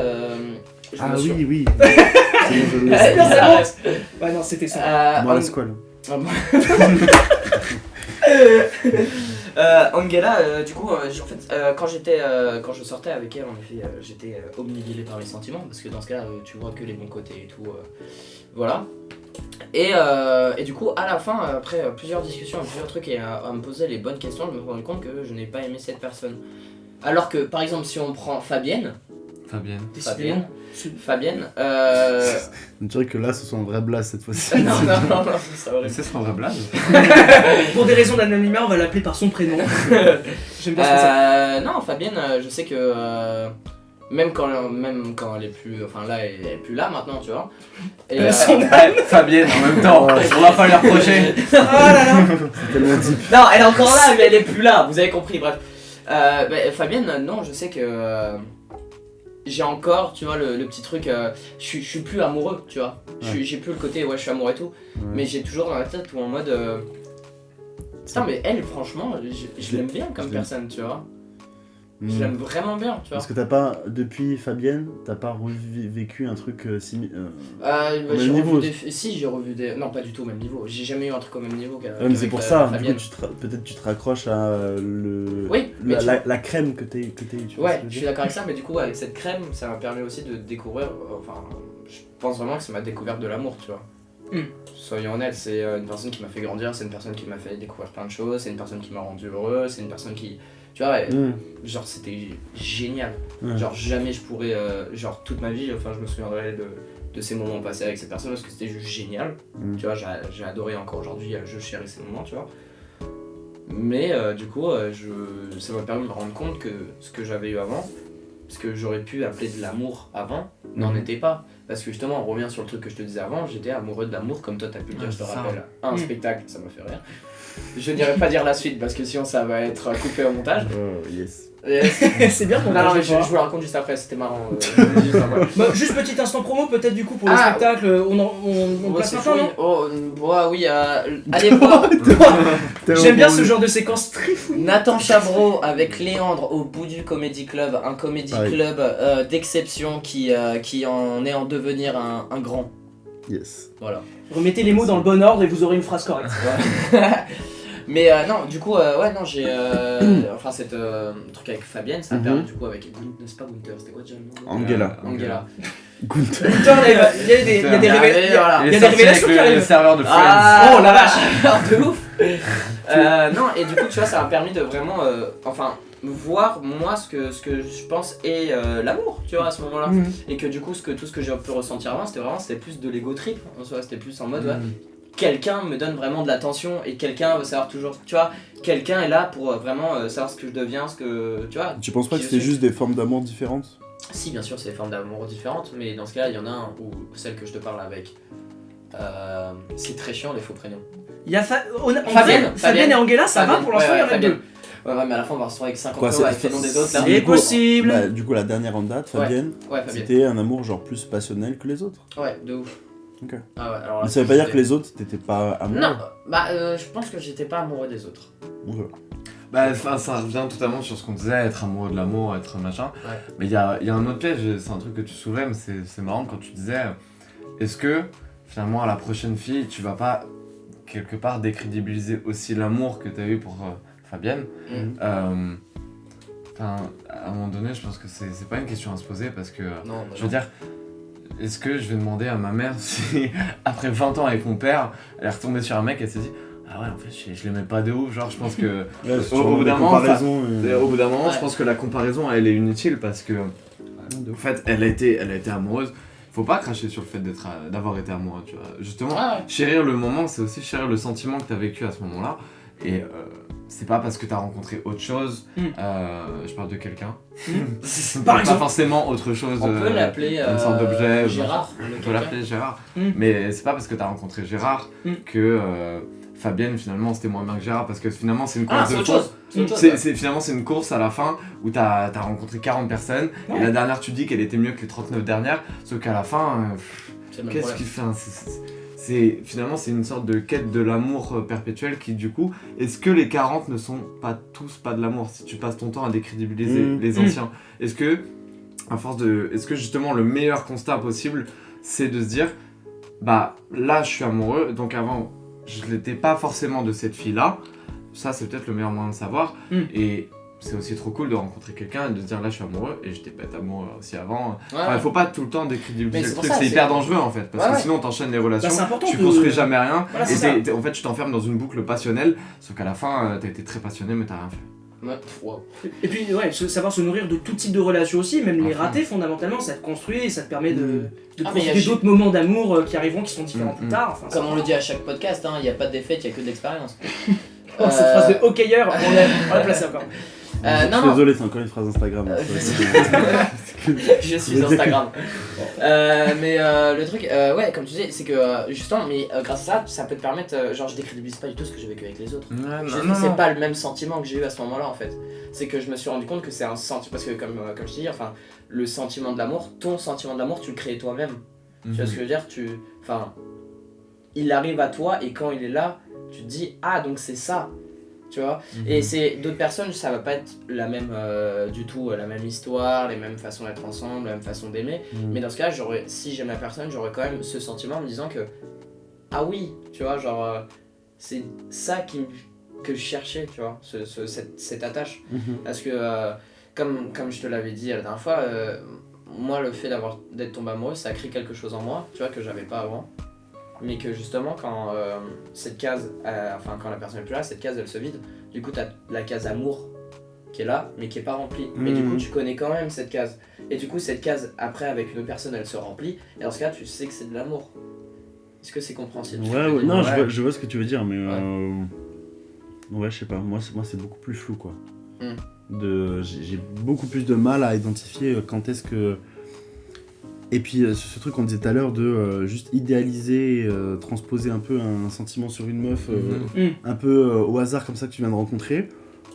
je Ah me suis- oui. C'est bon, je le sais. bien, c'est Ah, bon. ouais. Ouais, non, c'était ça. Moi, la squale. Angela, du coup, en fait, quand je sortais avec elle, en effet, j'étais obnubilé par mes sentiments parce que dans ce cas-là, tu vois que les bons côtés et tout, voilà. Et du coup, à la fin, après plusieurs discussions, plusieurs trucs et à me poser les bonnes questions, je me suis rendu compte que je n'ai pas aimé cette personne. Alors que, par exemple, si on prend Fabienne, Fabienne. Fabienne, On dirait que là, ce sont un vrai blast cette fois-ci. non, c'est Mais horrible. c'est son vrai blague. Pour des raisons d'anonymat, on va l'appeler par son prénom. J'aime bien ce concept. Non, Fabienne, je sais que même quand elle est plus, enfin là, elle est plus là maintenant, tu vois. Et, Fabienne en même temps, on va pas lui reprocher. Oh là là. C'est tellement deep. non, elle est encore là, mais elle est plus là. Vous avez compris, bref. Fabienne, non, je sais que j'ai encore, tu vois, le petit truc. Je suis plus amoureux, tu vois. J'ai plus le côté, ouais, je suis amoureux et tout. Ouais. Mais j'ai toujours dans la tête ou en mode. Putain, mais elle, franchement, je l'aime bien comme je l'aime. personne, tu vois. Mm. Je l'aime vraiment bien, tu vois. Parce que t'as pas, depuis Fabienne, t'as pas vécu un truc similaire. J'ai niveau. revu des. Si, j'ai revu des. Non, pas du tout au même niveau. J'ai jamais eu un truc au même niveau Ouais, mais c'est pour ça, du coup, peut-être tu te raccroches à Oui, mais la crème que t'as eu. Tu vois ce ouais, que je je suis veux dire. d'accord avec ça, mais du coup, avec cette crème, ça m'a permis aussi de découvrir. Enfin, je pense vraiment que c'est ma découverte de l'amour, tu vois. Soyons honnêtes, c'est une personne qui m'a fait grandir, c'est une personne qui m'a fait découvrir plein de choses, c'est une personne qui m'a rendu heureux, c'est une personne qui Tu vois, genre c'était génial. Genre jamais je pourrais, genre toute ma vie, enfin je me souviendrai de ces moments passés avec cette personne parce que c'était juste génial. Tu vois, j'ai adoré encore aujourd'hui, je chéris ces moments, tu vois. Mais du coup, ça m'a permis de me rendre compte que ce que j'avais eu avant, ce que j'aurais pu appeler de l'amour avant, n'en était pas. Parce que justement, on revient sur le truc que je te disais avant, j'étais amoureux de l'amour, comme toi t'as pu le dire, je te rappelle, un spectacle, ça m'a fait rire. Je n'irai pas dire la suite parce que sinon ça va être coupé au montage. Oh, yes. C'est bien qu'on Non, mais je vous le raconte juste après, c'était marrant. Juste petit instant promo, peut-être du coup pour le spectacle, on place maintenant, non? Oh, oui, allez voir. J'aime bien ce genre de séquence très fou. Nathan Chavreau avec Léandre au bout du Comedy Club, un comedy club d'exception qui en est en devenir un grand. Yes. Voilà. Remettez les mots dans le bon ordre et vous aurez une phrase correcte. Mais non, du coup, j'ai. Enfin, cette truc avec Fabienne, ça a permis du coup avec. C'est pas Gunther, c'était quoi déjà le nom? Angela. Gunther. Il y a des révélations qui arrivent. Le serveur de Friends. Oh la vache. De ouf. Non, et du coup, tu vois, ça m'a permis de vraiment. Voir moi ce que je pense est l'amour, tu vois, à ce moment-là. Et que du coup, tout ce que j'ai pu ressentir avant, c'était plus de l'ego trip. En soi, c'était plus en mode. Quelqu'un me donne vraiment de l'attention et quelqu'un veut savoir toujours, tu vois, quelqu'un est là pour vraiment savoir ce que je deviens, ce que, tu vois. Tu penses pas que c'était juste des formes d'amour différentes? Si, bien sûr, c'est des formes d'amour différentes, mais dans ce cas-là, il y en a un où celle que je te parle avec, c'est très chiant les faux prénoms. Il y a Fabienne et Angela, ça va pour l'instant, il y en a deux. Ouais, mais à la fin, on va se retrouver avec 50 euros avec les noms des autres là. C'est possible. Bah, du coup, la dernière en date, Fabienne, c'était un amour genre plus passionnel que les autres. Ouais, de ouf. Ok. Ah ouais, alors là, mais ça veut pas dire que les autres t'étais pas amoureux? Non, je pense que j'étais pas amoureux des autres. Okay. Bah, ça revient totalement sur ce qu'on disait, être amoureux de l'amour, être machin. Mais il y a un autre piège, c'est un truc que tu soulevais, mais c'est marrant quand tu disais est-ce que finalement à la prochaine fille, tu vas pas quelque part décrédibiliser aussi l'amour que t'as eu pour Fabienne? À un moment donné, je pense que c'est pas une question à se poser parce que je veux dire. Est-ce que je vais demander à ma mère si, après 20 ans avec mon père, elle est retombée sur un mec et elle s'est dit ah ouais, en fait, je l'aimais pas de ouf, genre je pense que au bout d'un moment, je pense que la comparaison elle est inutile parce que en fait, elle a été amoureuse. Faut pas cracher sur le fait d'avoir été amoureux, tu vois. Justement, chérir le moment, c'est aussi chérir le sentiment que t'as vécu à ce moment-là. Et c'est pas parce que t'as rencontré autre chose, je parle de quelqu'un, par exemple, pas forcément autre chose, on peut l'appeler une sorte d'objet, Gérard, on peut l'appeler Gérard, mais c'est pas parce que t'as rencontré Gérard que Fabienne finalement c'était moins bien que Gérard, parce que finalement c'est une course de course. Finalement c'est une course à la fin où t'as rencontré 40 personnes et la dernière tu dis qu'elle était mieux que les 39 dernières, sauf qu'à la fin, qu'est-ce qu'il fait finalement c'est une sorte de quête de l'amour perpétuel qui du coup, est-ce que les 40 ne sont pas tous pas de l'amour si tu passes ton temps à décrédibiliser les anciens? Est-ce que justement le meilleur constat possible c'est de se dire bah là je suis amoureux, donc avant je l'étais pas forcément de cette fille là, ça c'est peut-être le meilleur moyen de savoir. Et c'est aussi trop cool de rencontrer quelqu'un et de se dire là je suis amoureux et j'étais pas amoureux aussi avant. Il faut pas tout le temps décrédibiliser le truc, c'est hyper dangereux en fait, parce que sinon t'enchaînes les relations, tu construis jamais rien, et en fait tu t'enfermes dans une boucle passionnelle, sauf qu'à la fin t'as été très passionné mais t'as rien fait. Et puis savoir se nourrir de tout type de relations aussi, même les ratés fondamentalement, ça te construit et ça te permet de profiter d'autres moments d'amour qui arriveront, qui sont différents plus tard. Enfin, comme on le dit à chaque podcast, il n'y a pas de défaite, il n'y a que de l'expérience. Cette phrase de hockeyeur, on l'a placée encore. Je suis désolé, c'est encore une phrase Instagram. Je suis Instagram. Mais le truc, comme tu disais, c'est que justement, mais grâce à ça, ça peut te permettre, genre je décrédibilise pas du tout ce que j'ai vécu avec les autres. C'est pas le même sentiment que j'ai eu à ce moment-là en fait. C'est que je me suis rendu compte que c'est un sentiment, parce que comme je te dis, enfin, le sentiment de l'amour, ton sentiment de l'amour, tu le crées toi-même. Tu vois ce que je veux dire? Il arrive à toi et quand il est là, tu te dis ah donc c'est ça. Tu vois, et c'est d'autres personnes, ça va pas être la même du tout, la même histoire, les mêmes façons d'être ensemble, la même façon d'aimer. Mais dans ce cas, si j'aime la personne, j'aurais quand même ce sentiment en me disant que ah oui, tu vois, genre c'est ça que je cherchais, tu vois, cette attache. Parce que comme je te l'avais dit la dernière fois, moi le fait d'être tombé amoureux, ça crée quelque chose en moi, tu vois, que j'avais pas avant. Mais que justement quand cette case, quand la personne est plus là, cette case elle se vide, du coup t'as la case amour qui qui est là, mais qui est pas remplie. Mais du coup, tu connais quand même cette case. Et du coup, cette case, après, avec une autre personne, elle se remplit. Et dans ce cas, tu sais que c'est de l'amour. Est-ce que c'est compréhensible? Ouais, non, Ouais. je vois ce que tu veux dire, mais ouais, je sais pas, moi c'est beaucoup plus flou quoi. J'ai beaucoup plus de mal à identifier quand est-ce que. Et puis ce truc qu'on disait tout à l'heure de juste idéaliser, transposer un peu un sentiment sur une meuf un peu au hasard comme ça que tu viens de rencontrer,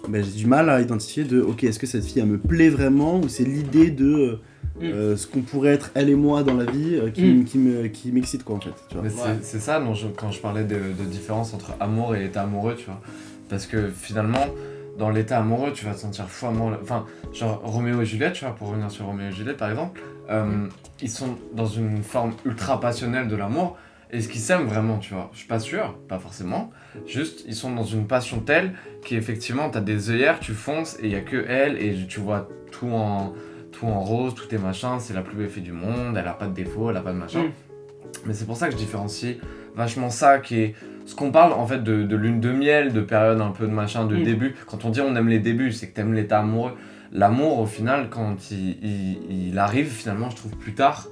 ben, j'ai du mal à identifier de ok, est-ce que cette fille elle me plaît vraiment ou c'est l'idée de ce qu'on pourrait être elle et moi dans la vie qui m'excite quoi en fait. Tu vois. Mais c'est ça quand je parlais de différence entre amour et état amoureux, tu vois. Parce que finalement, dans l'état amoureux, tu vas te sentir fou amoureux. Enfin, genre Roméo et Juliette, tu vois, pour revenir sur Roméo et Juliette par exemple, ils sont dans une forme ultra passionnelle de l'amour. Est-ce qu'ils s'aiment vraiment, tu vois? Je suis pas sûr, pas forcément. Juste, ils sont dans une passion telle qu'effectivement, t'as des œillères, tu fonces et il y a que elle et tu vois tout en rose, tout est machin, c'est la plus belle fille du monde, elle a pas de défaut, elle a pas de machin. Mais c'est pour ça que je différencie vachement ça qui est... Ce qu'on parle en fait de lune de miel, de période un peu de machin, de début. Quand on dit on aime les débuts, c'est que t'aimes l'état amoureux. L'amour au final, quand il arrive finalement, je trouve plus tard.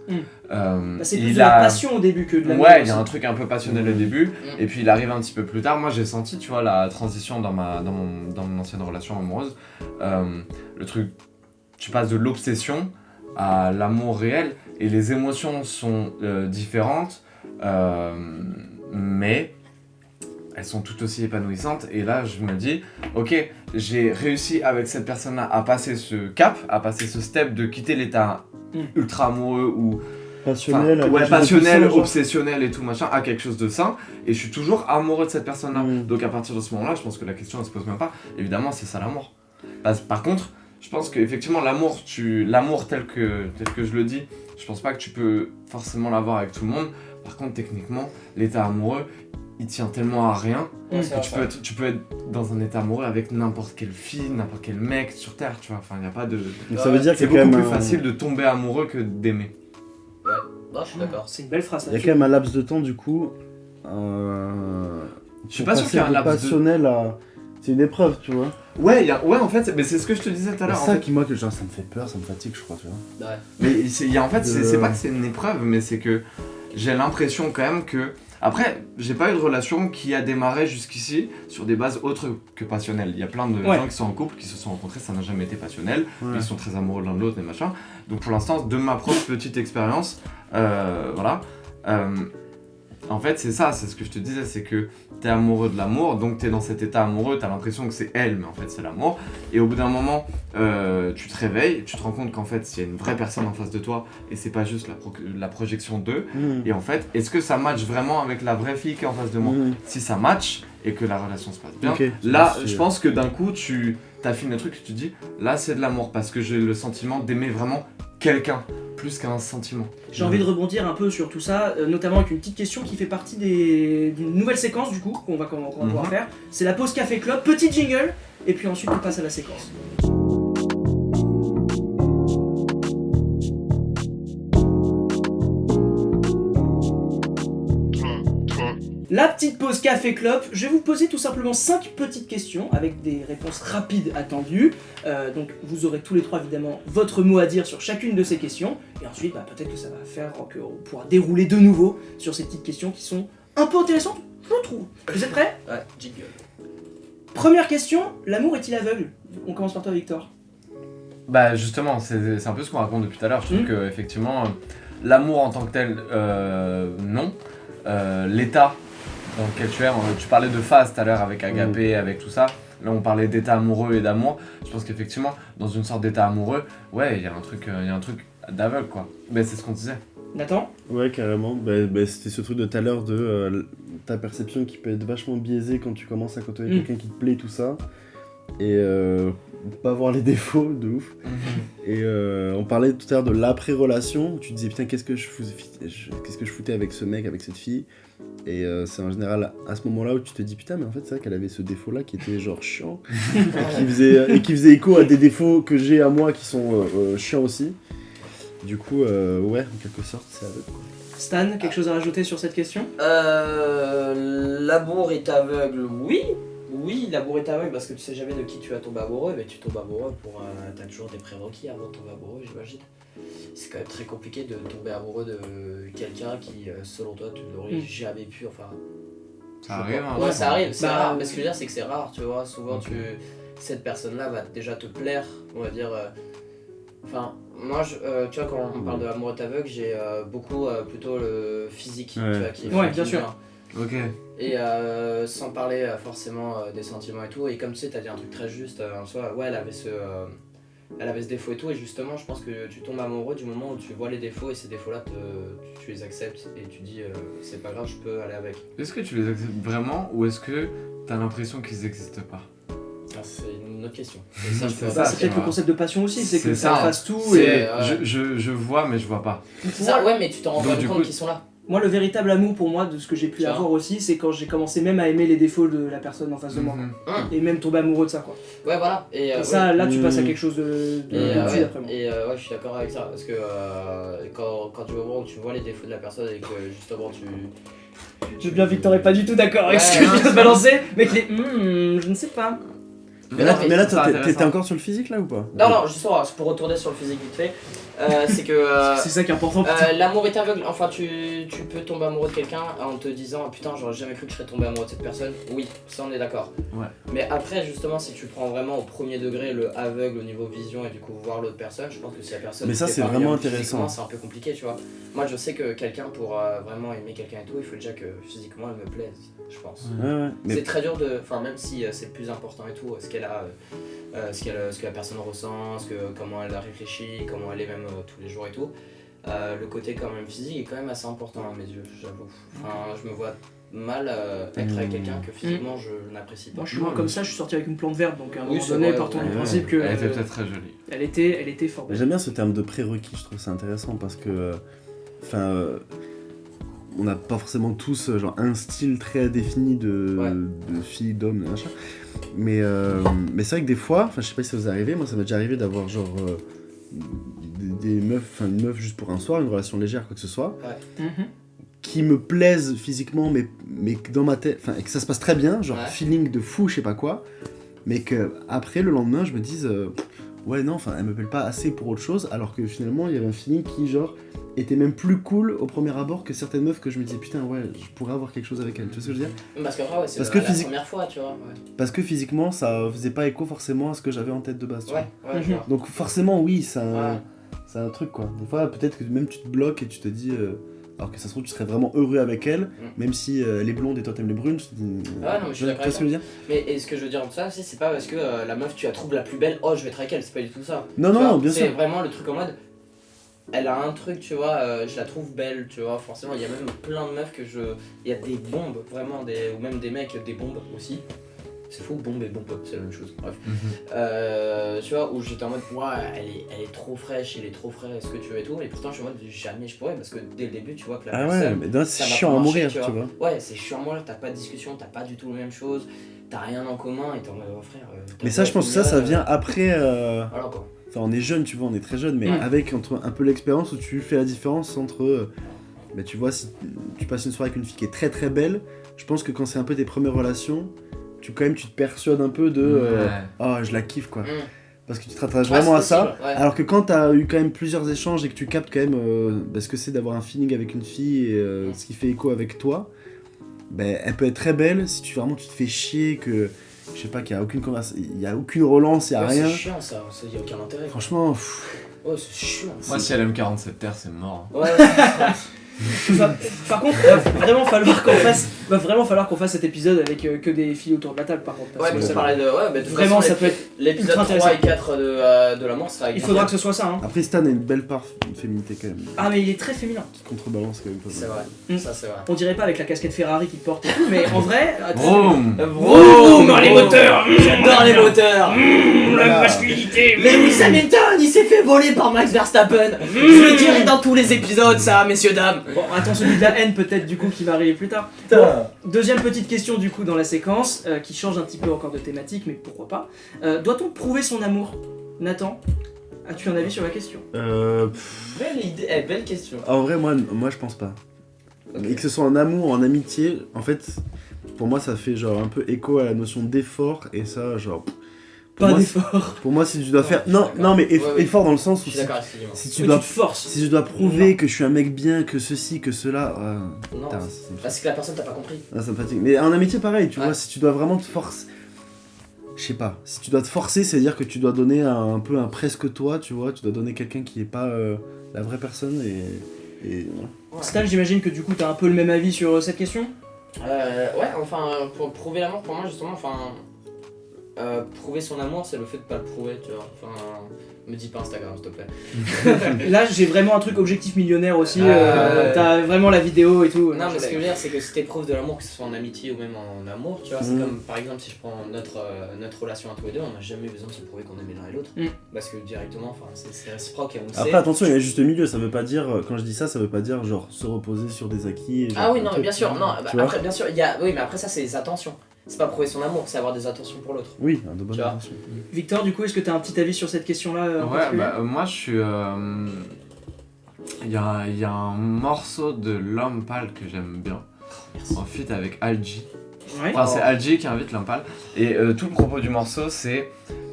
C'est plus de la passion au début que de l'amour. Ouais, il y a un truc un peu passionnel au début, et puis il arrive un petit peu plus tard. Moi j'ai senti, tu vois, la transition dans mon ancienne relation amoureuse. Le truc, tu passes de l'obsession à l'amour réel, et les émotions sont différentes, mais elles sont tout aussi épanouissantes. Et là je me dis, ok, j'ai réussi avec cette personne-là à passer ce cap, à passer ce step de quitter l'état ultra amoureux ou passionnel, obsessionnel et tout machin, à quelque chose de sain, et je suis toujours amoureux de cette personne-là. Donc à partir de ce moment-là, je pense que la question elle se pose même pas. Évidemment, c'est ça l'amour. Par contre, je pense qu'effectivement l'amour tel que je le dis, je pense pas que tu peux forcément l'avoir avec tout le monde. Par contre, techniquement, l'état amoureux, il tient tellement à rien que tu peux être dans un état amoureux avec n'importe quelle fille, n'importe quel mec sur terre, tu vois. Enfin, il y a pas de. Donc ça veut dire que c'est beaucoup plus facile de tomber amoureux que d'aimer. Ouais, non, je suis d'accord. C'est une belle phrase. Il y a quand même un laps de temps du coup. Je suis pas sûr qu'il y a un laps passionnel à. C'est une épreuve, tu vois. Ouais, en fait, mais c'est ce que je te disais tout à l'heure. C'est ça qui, moi, que genre, ça me fait peur, ça me fatigue, je crois, tu vois. Ouais. Mais c'est pas que c'est une épreuve, mais c'est que j'ai l'impression quand même que. Après, j'ai pas eu de relation qui a démarré jusqu'ici sur des bases autres que passionnelles. Il y a plein de gens qui sont en couple, qui se sont rencontrés, ça n'a jamais été passionnel. Ils sont très amoureux l'un de l'autre et machin. Donc pour l'instant, de ma propre petite expérience, voilà. En fait, c'est ça, c'est ce que je te disais, c'est que t'es amoureux de l'amour, donc t'es dans cet état amoureux, t'as l'impression que c'est elle, mais en fait c'est l'amour. Et au bout d'un moment, tu te réveilles, tu te rends compte qu'en fait, il y a une vraie personne en face de toi, et c'est pas juste la projection d'eux. Et en fait, est-ce que ça match vraiment avec la vraie fille qui est en face de moi? Si ça match, et que la relation se passe bien, là, je pense que d'un coup, tu t'affines le truc et tu te dis, là c'est de l'amour, parce que j'ai le sentiment d'aimer vraiment quelqu'un, plus qu'un sentiment. J'ai envie de rebondir un peu sur tout ça, notamment avec une petite question qui fait partie d'une nouvelle séquence du coup qu'on va pouvoir faire. C'est la pause café club, petit jingle, et puis ensuite on passe à la séquence. La petite pause café club, je vais vous poser tout simplement 5 petites questions avec des réponses rapides attendues. Donc vous aurez tous les trois évidemment votre mot à dire sur chacune de ces questions. Et ensuite peut-être que ça va faire qu'on pourra dérouler de nouveau sur ces petites questions qui sont un peu intéressantes, je trouve. Vous êtes prêts? Ouais, jingle. Première question, l'amour est-il aveugle? On commence par toi Victor. Bah justement, c'est un peu ce qu'on raconte depuis tout à l'heure. Je trouve que effectivement, l'amour en tant que tel, non. L'état dans lequel tu parlais de phase tout à l'heure avec Agapé, avec tout ça. Là on parlait d'état amoureux et d'amour. Je pense qu'effectivement, dans une sorte d'état amoureux, ouais, il y a un truc d'aveugle quoi. Mais c'est ce qu'on disait. Nathan? Ouais, carrément. C'était ce truc de tout à l'heure de ta perception qui peut être vachement biaisée quand tu commences à côtoyer quelqu'un qui te plaît, tout ça. Et pas voir les défauts, de ouf. Et on parlait tout à l'heure de l'après-relation, où tu disais putain, qu'est-ce que je foutais avec ce mec, avec cette fille. Et c'est en général à ce moment-là où tu te dis putain, mais en fait c'est vrai qu'elle avait ce défaut-là qui était genre chiant, et qui faisait écho à des défauts que j'ai à moi qui sont chiants aussi. Du coup, ouais, en quelque sorte, c'est aveugle. Stan, quelque chose à rajouter sur cette question? L'amour est aveugle, oui. oui, l'amour est aveugle parce que tu sais jamais de qui tu vas tomber amoureux, mais tu tombes amoureux pour. T'as toujours des prérequis avant de tomber amoureux, j'imagine. C'est quand même très compliqué de tomber amoureux de quelqu'un qui, selon toi, tu n'aurais jamais pu. Enfin. Ça arrive, hein. Ouais, ça arrive, c'est Bah, rare. Mais ce que je veux dire, c'est que c'est rare, tu vois. Souvent, cette personne-là va déjà te plaire, on va dire. Enfin, moi, tu vois, quand on parle de l'amour est aveugle, j'ai beaucoup plutôt le physique, tu vois, qui Ouais, qui bien me sûr. vient. Ok. Et sans parler forcément des sentiments et tout, et comme tu sais, t'as dit un truc très juste en soi, ouais, elle avait ce défaut et tout, et justement, je pense que tu tombes amoureux du moment où tu vois les défauts, et ces défauts-là, tu les acceptes, et tu dis, c'est pas grave, je peux aller avec. Est-ce que tu les acceptes vraiment ou est-ce que t'as l'impression qu'ils n'existent pas? Ah, c'est une autre question. Et ça, je peux C'est Bah, ça, c'est tu peut-être le vois. concept de passion aussi, c'est que C'est ça ça. fasse tout. C'est- Et... ouais. Je vois mais je vois pas. C'est ça, ouais, mais tu t'en rends Donc, pas du compte coup- qu'ils sont là. Moi, le véritable amour pour moi, de ce que j'ai pu Tu vois. avoir aussi, c'est quand j'ai commencé même à aimer les défauts de la personne en face de moi. Mhm. Et même tomber amoureux de ça, quoi. Ouais, voilà. Et, Et ça, là, tu Mm. passes à quelque chose de Et, de ouais, après moi. ouais, je suis d'accord avec ça, parce que quand tu vas au moment où tu vois les défauts de la personne et que justement tu... J'ai bien vu que t'aurais pas du tout d'accord avec Ouais, ce que je non, viens de c'est- balancer, mais que les je ne sais pas. Mais là, Non, toi, c'est t'étais intéressant. encore sur le physique là ou pas? Non, justement, pour retourner sur le physique vite fait, c'est que C'est ça qui est important. putain. l'amour est aveugle. Enfin, tu peux tomber amoureux de quelqu'un en te disant putain, j'aurais jamais cru que je serais tombé amoureux de cette personne. Oui, ça on est d'accord. Ouais. Mais après, justement, si tu prends vraiment au premier degré le aveugle au niveau vision et du coup voir l'autre personne, je pense que si la personne. Mais ça, t'est c'est pas vraiment bien intéressant. physiquement, c'est un peu compliqué, tu vois. Moi, je sais que quelqu'un pour vraiment aimer quelqu'un et tout, il faut déjà que physiquement elle me plaise, je pense. Ouais. Mais C'est très dur de. Enfin, même si c'est le plus important et tout, ce qu'elle a. Ce que la personne ressent, comment elle réfléchit, comment elle est même tous les jours et tout. Le côté quand même physique est quand même assez important à mes yeux, j'avoue. Enfin, je me vois mal être avec quelqu'un que physiquement je n'apprécie pas. Moi, je suis moins comme ça, je suis sorti avec une plante verte, donc à un Oui, moment c'est donné, vrai, partons du ouais. principe que Elle était peut-être très jolie. elle était fort belle. j'aime bien ce terme de prérequis, je trouve ça intéressant parce que. On n'a pas forcément tous genre un style très défini de fille, d'homme, de machin. Mais c'est vrai que des fois, je sais pas si ça vous est arrivé, moi ça m'est déjà arrivé d'avoir genre des meufs, une meuf juste pour un soir, une relation légère, quoi que ce soit, Mhm. qui me plaisent physiquement, mais que dans ma tête, et que ça se passe très bien, genre Ouais. feeling de fou, je sais pas quoi, mais que après le lendemain je me dise ouais non, elle me plaît pas assez pour autre chose, alors que finalement il y avait un feeling qui genre était même plus cool au premier abord que certaines meufs que je me disais putain ouais je pourrais avoir quelque chose avec elle, tu vois ce que je veux dire? Parce qu'après, ouais, c'est Parce la que physique- première fois, tu vois. Parce que physiquement ça faisait pas écho forcément à ce que j'avais en tête de base, tu Ouais, vois. ouais, je vois. Donc forcément oui, c'est un, Ouais. c'est un truc quoi. Des fois peut-être que même tu te bloques et tu te dis alors que ça se trouve tu serais vraiment heureux avec elle, même si elle est blonde et toi t'aimes les brunes, tu te dis Ah non, mais je suis tu d'accord vois ce que je veux dire? Mais et ce que je veux dire en tout ça aussi, c'est pas parce que la meuf tu la trouves la plus belle, oh je vais être avec elle, c'est pas du tout ça. Non Tu non, vois, bien c'est sûr. vraiment le truc en mode. Elle a un truc, tu vois, je la trouve belle, tu vois, forcément, il y a même plein de meufs que je... Il y a des bombes, vraiment, ou même des mecs, des bombes aussi. C'est fou, bombe et bombe, c'est la même chose, bref. Tu vois, où j'étais en mode, ouais, elle est trop fraîche, il est trop frais, ce que tu veux et tout, et pourtant je suis en mode, jamais je pourrais, parce que dès le début, tu vois que la Ah ouais, personne... mais non, ça c'est va chiant pas à marcher, mourir, tu vois. Ouais, c'est chiant à mourir, t'as pas de discussion, t'as pas du tout la même chose, t'as rien en commun, et t'es en mode, oh, frère... Mais ça je pense que ça vient après Voilà quoi. Enfin, on est jeune, tu vois, on est très jeune, mais Mm. avec un peu l'expérience où tu fais la différence entre, tu vois, si tu passes une soirée avec une fille qui est très très belle, je pense que quand c'est un peu tes premières relations, tu te persuades un peu de, ah, je la kiffe quoi, Mm. parce que tu te rattaches Ouais, vraiment à c'est ça. possible, ouais. Alors que quand t'as eu quand même plusieurs échanges et que tu captes quand même ce que c'est d'avoir un feeling avec une fille et ce qui fait écho avec toi, elle peut être très belle si vraiment tu te fais chier que. Je sais pas, qu'il y a aucune conversation, il y a aucune relance, il y a Ouais, rien. c'est chiant ça, y a aucun intérêt. Franchement, Ouais, c'est chiant. Moi si elle aime 47 terres c'est mort. Ouais, Par contre, va vraiment falloir qu'on fasse cet épisode avec que des filles autour de la table, par contre. parce ouais, que mais ça on parlait de. Ouais, mais de toute Vraiment, façon, ça peut être l'épisode ultra 3 et intéressant. 4 de l'amour sera avec Il faudra que ce soit ça, hein. Après Stan a une belle part de féminité quand même, Ah, mais il est très féminin. qui contrebalance quand même pas mal. C'est vrai, Mm. ça c'est vrai. On dirait pas avec la casquette Ferrari qu'il porte et tout, mais en vrai. Vroom. Vroom dans les moteurs. J'adore les moteurs. Voilà. masculinité. Lewis Hamilton, il s'est fait voler par Max Verstappen. Je le dirai dans tous les épisodes, ça, messieurs, dames. Bon, attends, celui de la haine peut-être du coup qui va arriver plus tard. Bon, deuxième petite question du coup dans la séquence, qui change un petit peu encore de thématique, mais pourquoi pas. Doit-on prouver son amour? Nathan, as-tu un avis sur la question? Belle idée, belle question. En vrai, moi je pense pas. Et que ce soit en amour, en amitié, en fait, pour moi ça fait genre un peu écho à la notion d'effort et ça genre pour Pas moi, d'effort. pour moi si tu dois faire je suis non d'accord. mais Ouais, ouais. effort dans le sens Je où suis d'accord, excusez-moi. si tu Mais dois tu te forces. si je dois prouver que je suis un mec bien, que ceci, que cela, Non, putain, parce que la personne t'a pas compris. ça me fatigue. Mais en amitié pareil, tu Ouais. vois, si tu dois vraiment te forcer, je sais pas, si tu dois te forcer, c'est-à-dire que tu dois donner un peu un presque toi, tu vois, tu dois donner quelqu'un qui est pas la vraie personne et voilà. Stan, j'imagine que du coup t'as un peu le même avis sur cette question. Ouais, enfin, pour prouver l'amour, pour moi, justement, prouver son amour, c'est le fait de pas le prouver, tu vois. Enfin, me dis pas Instagram, s'il te plaît. Là j'ai vraiment un truc objectif millionnaire aussi, Ouais. t'as vraiment la vidéo et tout. Non, mais ce que je veux dire, c'est que si t'éprouves de l'amour, que ce soit en amitié ou même en amour, tu vois, c'est comme par exemple si je prends notre relation à tous les deux, on n'a jamais besoin de se prouver qu'on aimait l'un et l'autre. Parce que directement, enfin, c'est réciproque et on le Après sait. attention, il y a juste milieu, ça veut pas dire, quand je dis ça veut pas dire genre se reposer sur des acquis et genre, Ah oui, un non, mais truc, bien sûr, non, tu vois. après, bien sûr, il y a. Oui, mais après, ça, c'est des attentions. C'est pas prouver son amour, c'est avoir des attentions pour l'autre. Oui, de bonnes Tu vois. intentions. Victor, du coup, est-ce que t'as un petit avis sur cette question-là en Ouais, particulier bah moi je suis. Il y a un morceau de L'Homme Pâle que j'aime bien, Merci. en feat avec Algi. Ouais. Enfin, c'est Algi qui invite L'Homme Pâle. Et tout le propos du morceau, c'est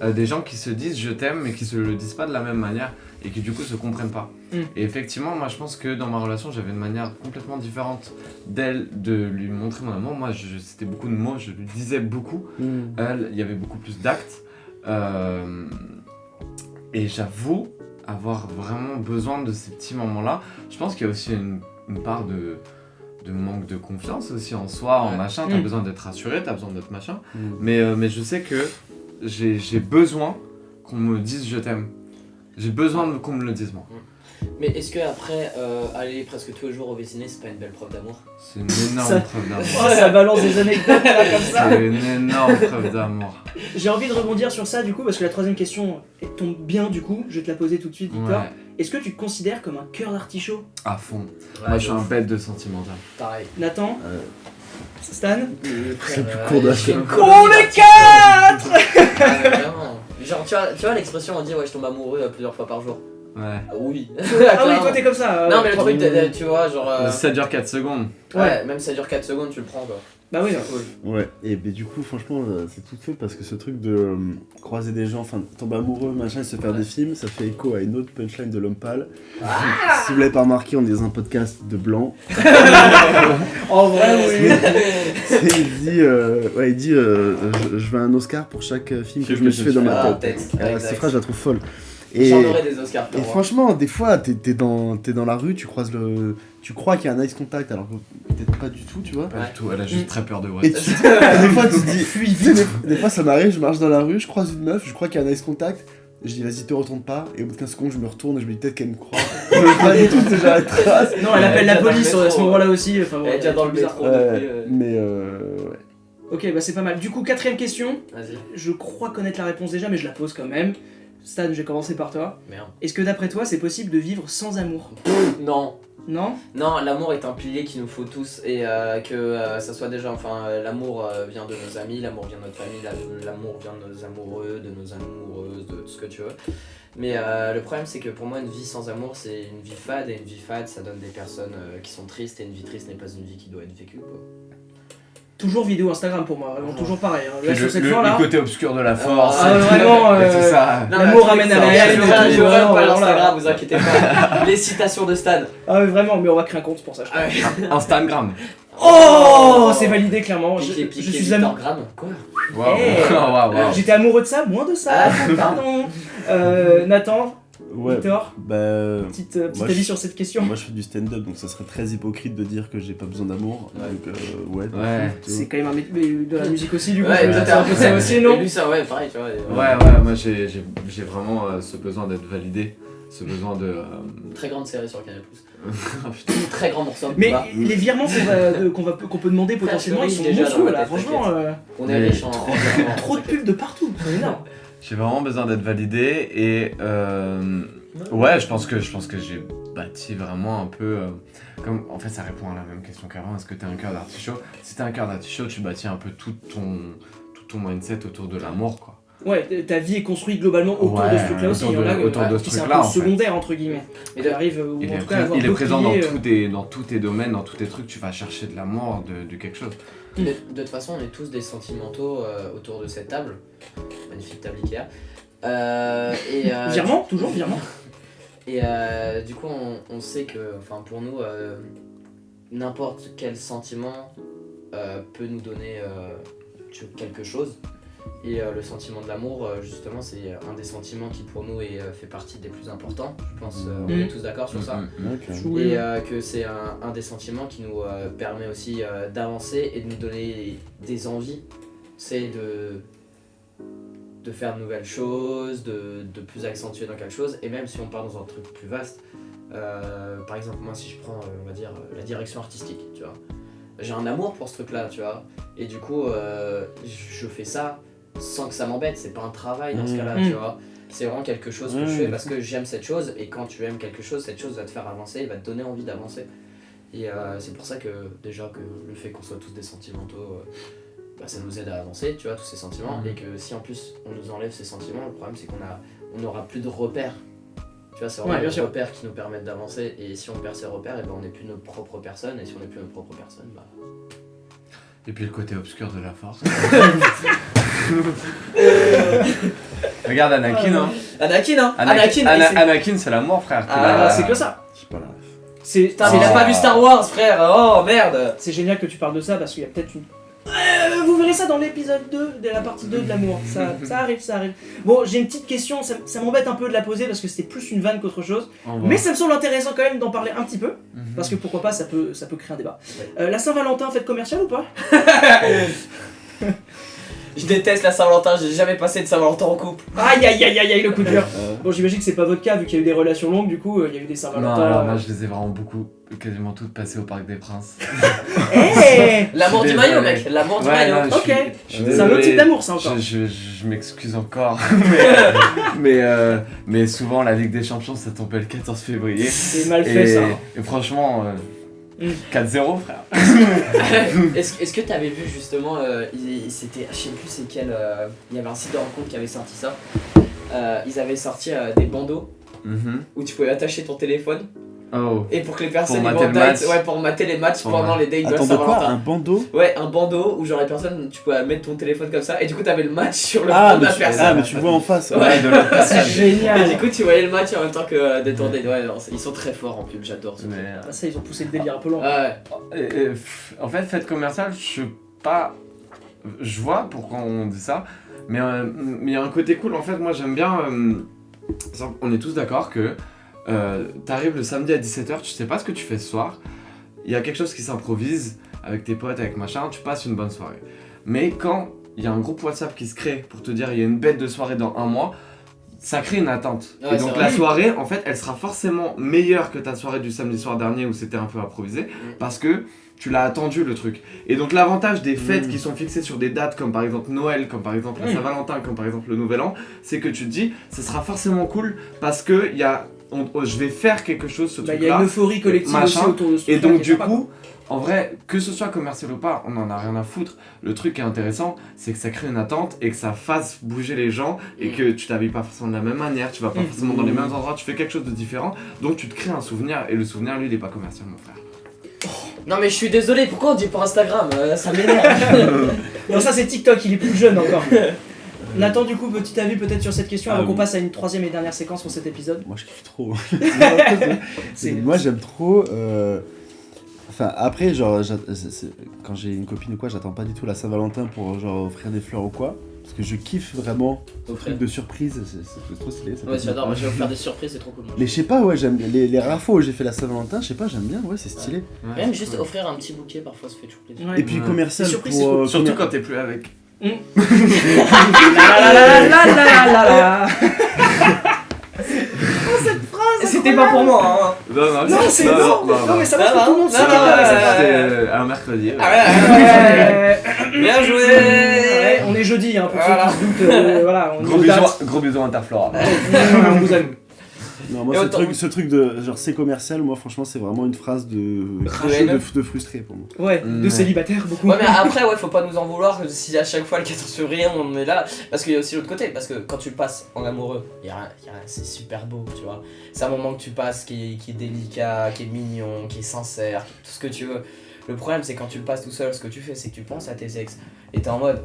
des gens qui se disent je t'aime, mais qui se le disent pas de la même manière et qui du coup se comprennent pas. Et effectivement, moi je pense que dans ma relation, j'avais une manière complètement différente d'elle de lui montrer mon amour. Moi, c'était beaucoup de mots, je lui disais beaucoup. Elle, il y avait beaucoup plus d'actes. Et j'avoue avoir vraiment besoin de ces petits moments-là. Je pense qu'il y a aussi une part de manque de confiance aussi en soi, en Ouais. machin. T'as besoin d'être rassuré, t'as besoin d'être machin. Mm. Mais je sais que j'ai besoin qu'on me dise je t'aime. J'ai besoin qu'on me le dise moi. Mais est-ce que après aller presque tous les jours au Vésiné, c'est pas une belle preuve d'amour? C'est une énorme Ça- preuve d'amour. Oh, ça balance des anecdotes là comme ça. C'est une énorme preuve d'amour. J'ai envie de rebondir sur ça du coup parce que la troisième question tombe bien du coup. Je vais te la poser tout de suite, Victor. Ouais, Est-ce que tu te considères comme un cœur d'artichaut? à fond. Moi je suis un bête de sentimental. Pareil. Nathan, Stan? C'est plus court d'achat. On est quatre. Vraiment. Genre, tu vois l'expression, on dit ouais, je tombe amoureux plusieurs fois par jour. Ouais. Ah oui. Ah oui, toi t'es comme ça. Non, mais le truc, tu vois, genre. Ça dure 4 secondes. Ouais, même si ça dure 4 secondes, tu le prends quoi. Bah oui. C'est cool. Ouais, et mais du coup, franchement, c'est tout fait parce que ce truc de croiser des gens, enfin, tomber amoureux, machin, et se faire des films, ça fait écho à une autre punchline de L'Homme Pâle. Si vous l'avez pas remarqué, on est dans un podcast de blanc. En vrai, oui. Il dit je veux un Oscar pour chaque film que je me suis fait dans ma tête. Cette phrase, je la trouve folle. Et, J'en aurais des Oscars pour et moi. franchement, des fois, t'es dans la rue, tu croises tu crois qu'il y a un eye contact, alors que peut-être pas du tout, tu vois. Pas du tout, elle a juste très peur de Et West. des fois, tu te dis, fuis vite. Des fois, ça m'arrive, je marche dans la rue, je croise une meuf, je crois qu'il y a un eye contact. Je dis, vas-y, te retourne pas. Et au bout de 15 secondes, je me retourne et je me dis, peut-être qu'elle me croit. Pas du tout, j'arrête trace. Non, elle appelle la Elle est police déjà dans le à ce métro. moment-là aussi. Enfin, bon, Elle est déjà dans le bizarre. métro depuis. Mais ouais. Ok, bah c'est pas mal. Du coup, quatrième question. Vas-y. Je crois connaître la réponse déjà, mais je la pose quand même. Stan, je vais commencer par toi. Merde. Est-ce que d'après toi, c'est possible de vivre sans amour? Non. Non? Non, l'amour est un pilier qu'il nous faut tous et que ça soit déjà, l'amour vient de nos amis, l'amour vient de notre famille, l'amour vient de nos amoureux, de nos amoureuses, de tout ce que tu veux. Mais le problème c'est que pour moi une vie sans amour c'est une vie fade et une vie fade ça donne des personnes qui sont tristes et une vie triste n'est pas une vie qui doit être vécue quoi. Toujours vidéo Instagram pour moi, vraiment toujours pareil. Hein. Là, Puis sur cette fin là. le côté obscur de la force. Ah, vraiment, et tout ça. L'amour ramène à la haine, Je et tout, rêve vraiment, pas voilà. l'Instagram, vous inquiétez pas. Les citations de Stan. Ah ouais, vraiment, mais on va créer un compte pour ça. Je crois. Ah ouais. Instagram. Oh, c'est validé clairement. Piqué, Je piqué, suis Victor amoureux. Graham. Quoi? Waouh. Hey. Waouh. J'étais amoureux de ça, moins de ça. Pardon. Nathan, Ouais. Victor, Bah. petit Moi, avis je- sur cette question. Moi je fais du stand-up donc ça serait très hypocrite de dire que j'ai pas besoin d'amour. Ouais. Donc ouais. Ouais. C'est quand même un métier de la musique aussi, du coup. Ouais, je toi peux t'es un dire que c'est aussi, non? Et lui ça ouais pareil tu vois. Ouais, moi j'ai vraiment ce besoin d'être validé, ce besoin de. Très grande série sur Canal+. Oh, putain. Très grand morceau. Mais Bah, les virements qu'on peut demander potentiellement, ils sont déjà dans monstrueux ma là. tête, Franchement, on est riche en trop de pubs de partout. C'est énorme. J'ai vraiment besoin d'être validé et ouais, je pense que j'ai bâti vraiment un peu comme en fait ça répond à la même question qu'avant. Est-ce que t'es un cœur d'artichaut? Si t'es un cœur d'artichaut, tu bâtis un peu tout ton mindset autour de l'amour quoi. Ouais, ta vie est construite globalement autour de ce truc-là aussi. autour Il y en a autour de ce qui c'est un truc-là, peu en fait. secondaire, entre guillemets. Et Il arrive, ou Il en est, tout cas, avoir il est présent dans d'autres dans tous tes domaines, dans tous tes trucs, tu vas chercher de l'amour, de quelque chose. De toute façon, on est tous des sentimentaux autour de cette table. Magnifique table Ikea. Virement, toujours virement. Et du coup, on sait que, enfin, pour nous, n'importe quel sentiment peut nous donner quelque chose. Et le sentiment de l'amour, justement, c'est un des sentiments qui, pour nous, fait partie des plus importants. Je pense on est tous d'accord sur ça. Et que c'est un des sentiments qui nous permet aussi d'avancer et de nous donner des envies. C'est de faire de nouvelles choses, de plus accentuer dans quelque chose. Et même si on part dans un truc plus vaste, par exemple, moi, si je prends, on va dire, la direction artistique, tu vois. J'ai un amour pour ce truc-là, tu vois. Et du coup, je fais ça sans que ça m'embête. C'est pas un travail dans ce cas-là, tu vois. C'est vraiment quelque chose que je fais parce que j'aime cette chose. Et quand tu aimes quelque chose, cette chose va te faire avancer, va te donner envie d'avancer. Et c'est pour ça que déjà que le fait qu'on soit tous des sentimentaux, ça nous aide à avancer, tu vois, tous ces sentiments. Et que si en plus on nous enlève ces sentiments, le problème c'est qu'on n'aura plus de repères. Tu vois, c'est vraiment les repères qui nous permettent d'avancer. Et si on perd ces repères, et ben on n'est plus notre propre personne. Et si on n'est plus notre propre personne, bah... Et puis le côté obscur de la force. Regarde Anakin, hein. Anakin, c'est l'amour, frère. C'est que ça. Je sais pas là. Putain, mais il a pas vu Star Wars, frère. Oh merde. C'est génial que tu parles de ça parce qu'il y a peut-être une... vous verrez ça dans l'épisode 2, de la partie 2 de l'amour. Ça arrive. Bon, j'ai une petite question, ça m'embête un peu de la poser parce que c'était plus une vanne qu'autre chose. Mais ça me semble intéressant quand même d'en parler un petit peu. Parce que pourquoi pas, ça peut créer un débat. La Saint-Valentin, fête commerciale ou pas? Je déteste la Saint-Valentin, j'ai jamais passé de Saint-Valentin en couple. Aïe, le coup de dur. Bon, j'imagine que c'est pas votre cas vu qu'il y a eu des relations longues, du coup, il y a eu des Saint-Valentin. Non, alors moi je les ai vraiment quasiment toutes passées au Parc des Princes. L'amour du maillot, mec, l'amour du maillot. Ok, c'est un autre type d'amour, ça encore. Je m'excuse encore, mais souvent la Ligue des Champions ça tombait le 14 février. C'est mal fait ça. Et franchement, 4-0 frère. Est-ce que t'avais vu justement, c'était, je sais plus c'est quel, il y avait un site de rencontre qui avait sorti ça. Ils avaient sorti des bandeaux où tu pouvais attacher ton téléphone. Oh. Et pour que les personnes pour mater les matchs Pour pendant les dates de Attends, de Saint-Valentin. quoi? Un bandeau? Ouais, un bandeau où genre les personnes, tu pouvais mettre ton téléphone comme ça et du coup t'avais le match sur le front de la personne. Ah, mais tu vois en face. Ouais, de l'autre C'est personne. Et génial. du coup tu voyais le match en même temps que des tournées. Ouais, non, ils sont très forts en pub, j'adore ce truc. Ah, ça, ils ont poussé le délire un peu loin. Ouais. En fait, fête commerciale, je vois pourquoi on dit ça, mais il y a un côté cool. En fait, moi j'aime bien. On est tous d'accord que t'arrives le samedi à 17h, tu sais pas ce que tu fais ce soir. Il y a quelque chose qui s'improvise avec tes potes, avec machin, tu passes une bonne soirée. Mais quand il y a un groupe WhatsApp qui se crée pour te dire il y a une bête de soirée dans un mois, ça crée une attente. Ouais, et donc la soirée, en fait, elle sera forcément meilleure que ta soirée du samedi soir dernier où c'était un peu improvisé, parce que tu l'as attendu le truc. Et donc l'avantage des fêtes qui sont fixées sur des dates comme par exemple Noël, comme par exemple la Saint-Valentin, comme par exemple le Nouvel An, c'est que tu te dis, ce sera forcément cool parce que je vais faire quelque chose ce truc-là. Il y a une euphorie collective aussi autour de ce truc-là. Et donc qui est du sympa, coup, en vrai, que ce soit commercial ou pas, on en a rien à foutre. Le truc qui est intéressant, c'est que ça crée une attente et que ça fasse bouger les gens et que tu t'habilles pas forcément de la même manière, tu vas pas forcément dans les mêmes endroits, tu fais quelque chose de différent. Donc tu te crées un souvenir et le souvenir, lui, il est pas commercial, mon frère. Non mais je suis désolé, pourquoi on dit pour Instagram? Ça m'énerve. Non, ça c'est TikTok, il est plus jeune encore. Nathan, du coup, petit avis peut-être sur cette question avant qu'on passe à une troisième et dernière séquence pour cet épisode. Moi je kiffe trop. C'est- Moi j'aime trop. Enfin, après, genre, quand j'ai une copine ou quoi, j'attends pas du tout la Saint-Valentin pour genre offrir des fleurs ou quoi. Parce que je kiffe vraiment ce truc de surprise, c'est trop stylé. Ça Ouais, fait j'adore, plaisir. moi je vais vous faire des surprises, c'est trop cool. Mais je sais pas, ouais, j'aime les rares fois où j'ai fait la Saint-Valentin, je sais pas, j'aime bien, ouais, c'est stylé. Même juste offrir un petit bouquet, parfois ça fait toujours plaisir. Ouais. Et puis commercial Les surprises, pour. c'est cool. Surtout quand t'es plus avec. C'était pas pour moi, hein. Non, c'est non, mais ça marche pour tout le monde. Non, c'est non, bien, ça. C'était un mercredi. Bien joué. Ouais, on est jeudi, hein, pour ceux qui se doutent. Voilà, on est aux dates. Gros bisous Interflora. On vous aime. Non, moi, Et autant- ce truc de genre c'est commercial, moi, franchement, c'est vraiment une phrase de haineux. de frustré pour moi. Ouais, de Ouais. célibataire beaucoup. Ouais, mais après, faut pas nous en vouloir si à chaque fois le 14 février on est là. Parce qu'il y a aussi l'autre côté. Parce que quand tu le passes en amoureux, c'est super beau, tu vois. C'est un moment que tu passes qui est délicat, qui est mignon, qui est sincère, tout ce que tu veux. Le problème, c'est quand tu le passes tout seul, ce que tu fais, c'est que tu penses à tes ex. Et t'es en mode,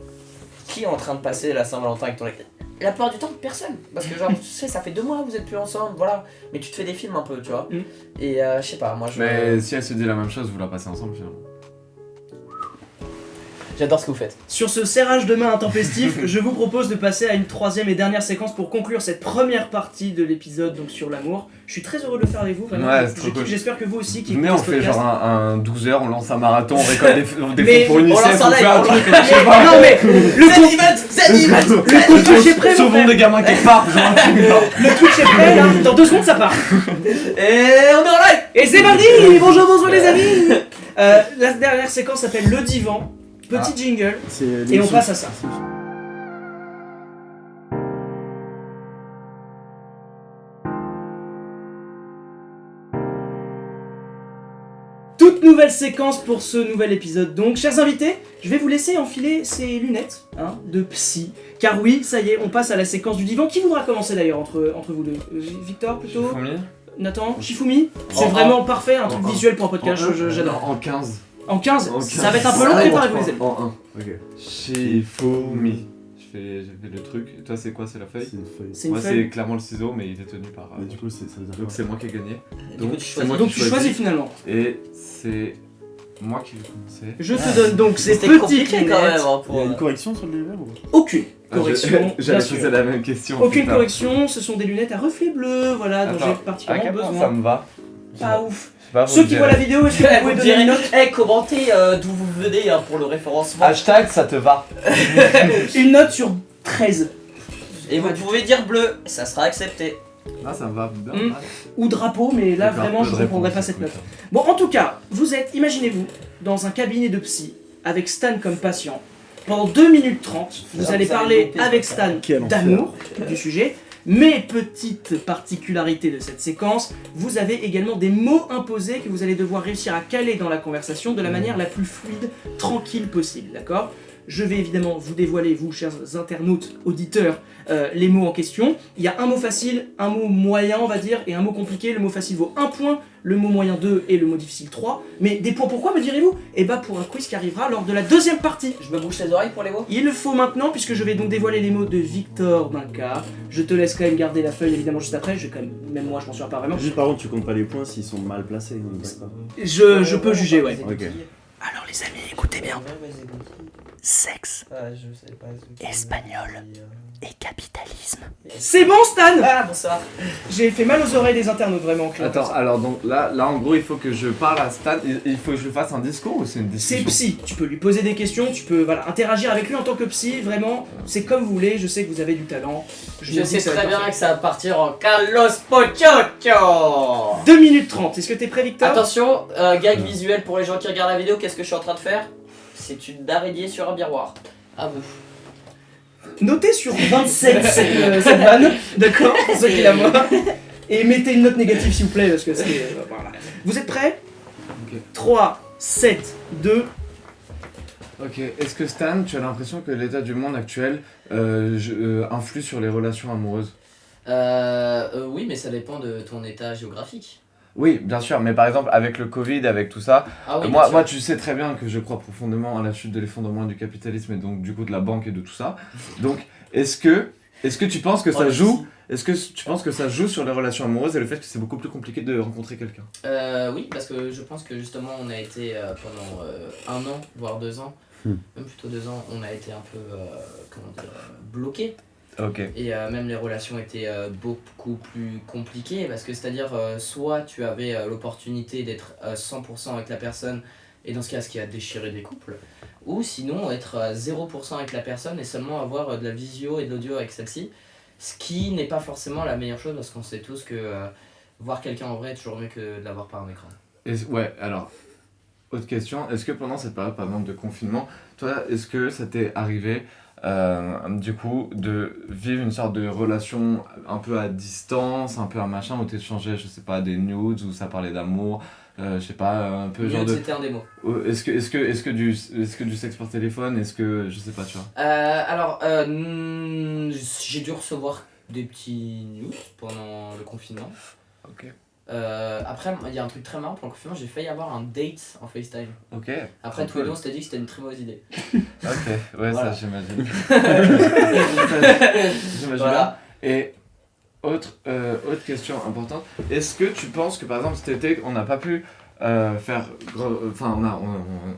qui est en train de passer la Saint-Valentin avec ton ex? La plupart du temps, personne. Parce que, genre, tu sais, ça fait 2 mois que vous êtes plus ensemble, voilà. Mais tu te fais des films un peu, tu vois. Et je sais pas, moi je. Mais si elle se dit la même chose, vous la passez ensemble finalement. J'adore ce que vous faites. Sur ce serrage de main intempestif, je vous propose de passer à une troisième et dernière séquence pour conclure cette première partie de l'épisode donc sur l'amour. Je suis très heureux de le faire avec vous, vraiment. Ouais, c'est trop cool. J'espère que vous aussi qui Mais écoutez on ce fait podcast- genre un 12h, on lance un marathon, on récolte des Mais fonds pour on UNICEF, lance un on fait live, un on truc, lance- je sais pas. Non mais le Twitch est prêt, mon Sauvons frère. des gamins quelque part, genre un truc genre. Le Twitch est prêt là, dans 2 secondes ça part. Et on est en live. Et c'est parti. Bonjour les amis. La dernière séquence s'appelle le divan. Petit jingle. Et on passe à ça. Toute nouvelle séquence pour ce nouvel épisode. Donc, chers invités, je vais vous laisser enfiler ces lunettes de psy. Car oui, ça y est, on passe à la séquence du divan. Qui voudra commencer d'ailleurs entre vous deux Victor plutôt Shifumi Nathan Shifumi C'est En vraiment parfait, un truc en- visuel pour un podcast, j'adore. En 15. En 15, En ça va être un 15. peu long, Ah, préparez-vous les amis. En 1. Ok. Shifumi. J'ai fait le truc. Et toi, c'est quoi? C'est la feuille? C'est une feuille. C'est une Moi, feuille. c'est clairement le ciseau, mais il est tenu par. Mais du coup, ça veut dire Donc, quoi c'est moi qui ai gagné. Du coup, tu c'est choisis. moi Donc qui tu choisis finalement. Et c'est moi qui vais commencer. Je te donne donc ces C'était petites compliqué quand même. lunettes. hein, Il pour, y a une correction sur le level ou pas Aucune correction, bien J'allais sûr. poser la même question. Aucune putain. correction, ce sont des lunettes à reflets bleus, voilà, dont Attends, j'ai à particulièrement quel point ça besoin. me va? Pas ouf. Je sais pas, Ceux vous qui me voient la direz. vidéo, est-ce que vous Vous pouvez me donner une direz, note commentez d'où vous venez pour le référencement. Hashtag ça te va. Une note sur 13. Et vous pouvez dire bleu, ça sera accepté. Ah, ça me va bien. Mm. Ou drapeau, mais là D'accord, vraiment je peu ne de comprendrai pas réponse, cette note. écoute. Bon, en tout cas, vous êtes, imaginez-vous, dans un cabinet de psy, avec Stan comme patient. Pendant 2 minutes 30, vous Ça, allez vous allez parler louper, avec ça. Stan Quel enfer. d'amour, du sujet. Mais petite particularité de cette séquence, vous avez également des mots imposés que vous allez devoir réussir à caler dans la conversation de la manière la plus fluide, tranquille possible, d'accord ? Je vais évidemment vous dévoiler, vous, chers internautes, auditeurs, les mots en question. Il y a un mot facile, un mot moyen, on va dire, et un mot compliqué. Le mot facile vaut 1 point, le mot moyen 2 et le mot difficile 3. Mais des points pourquoi, me direz-vous ? Eh bah pour un quiz qui arrivera lors de la deuxième partie. Je me bouche les oreilles pour les mots. Il le faut maintenant, puisque je vais donc dévoiler les mots de Victor Binka. Je te laisse quand même garder la feuille, évidemment, juste après. Je vais quand même moi, je m'en souviens pas vraiment. Juste par contre, tu comptes pas les points s'ils sont mal placés. on est d'accord. Je peux juger, ouais. Ok. Alors les amis, écoutez bien. Sexe espagnol et capitalisme. C'est bon, Stan. Ah, bonsoir. J'ai fait mal aux oreilles des internautes, vraiment. Claire. Attends, alors donc là en gros il faut que je parle à Stan, il faut que je lui fasse un discours ou c'est une C'est discussion? psy, tu peux lui poser des questions, tu peux interagir avec lui en tant que psy, vraiment, c'est comme vous voulez, je sais que vous avez du talent. Je me dis sais que ça va très être bien parfait. que ça va partir en Carlos Pochocho. 2 minutes 30, est-ce que t'es prêt Victor ? Attention, gag visuel pour les gens qui regardent la vidéo, qu'est-ce que je suis en train de faire? C'est une araignée sur un miroir. À vous. Notez sur 27 cette vanne, d'accord, pour ceux qui la voient. Et mettez une note négative s'il vous plaît, parce que c'est... voilà. Vous êtes prêts ? Ok. 3, 7, 2... Ok, est-ce que Stan, tu as l'impression que l'état du monde actuel influe sur les relations amoureuses? Oui, mais ça dépend de ton état géographique. Oui, bien sûr, mais par exemple avec le Covid, avec tout ça, Ah oui, moi bien sûr. tu sais très bien que je crois profondément à la chute de l'effondrement du capitalisme et donc du coup de la banque et de tout ça. Donc est-ce que tu penses que ça joue? Est-ce que tu penses que ça joue sur les relations amoureuses et le fait que c'est beaucoup plus compliqué de rencontrer quelqu'un? Oui, parce que je pense que justement on a été pendant 1 an, voire 2 ans, même plutôt 2 ans, on a été un peu bloqué. Ok. Et même les relations étaient beaucoup plus compliquées parce que c'est-à-dire soit tu avais l'opportunité d'être 100% avec la personne et dans ce cas ce qui a déchiré des couples, ou sinon être 0% avec la personne et seulement avoir de la visio et de l'audio avec celle-ci, ce qui n'est pas forcément la meilleure chose parce qu'on sait tous que voir quelqu'un en vrai est toujours mieux que de l'avoir par un écran. Ouais, alors autre question, est-ce que pendant cette période, par exemple, de confinement, toi, est-ce que ça t'est arrivé, du coup, de vivre une sorte de relation un peu à distance, un peu un machin, où t'échangeais, je sais pas, des nudes, où ça parlait d'amour, je sais pas, un peu genre de... C'était un démo. Est-ce que du sexe par téléphone, est-ce que, je sais pas, tu vois. Alors, j'ai dû recevoir des petits news pendant le confinement. Ok. Après, il y a un truc très marrant pendant le confinement, j'ai failli avoir un date en FaceTime. Ok. Après, tous les deux, on s'était dit que c'était une très mauvaise idée. Ok, ouais, Voilà. ça j'imagine. J'imagine. Voilà. Et autre question importante, est-ce que tu penses que par exemple cet été on n'a pas pu faire. Enfin,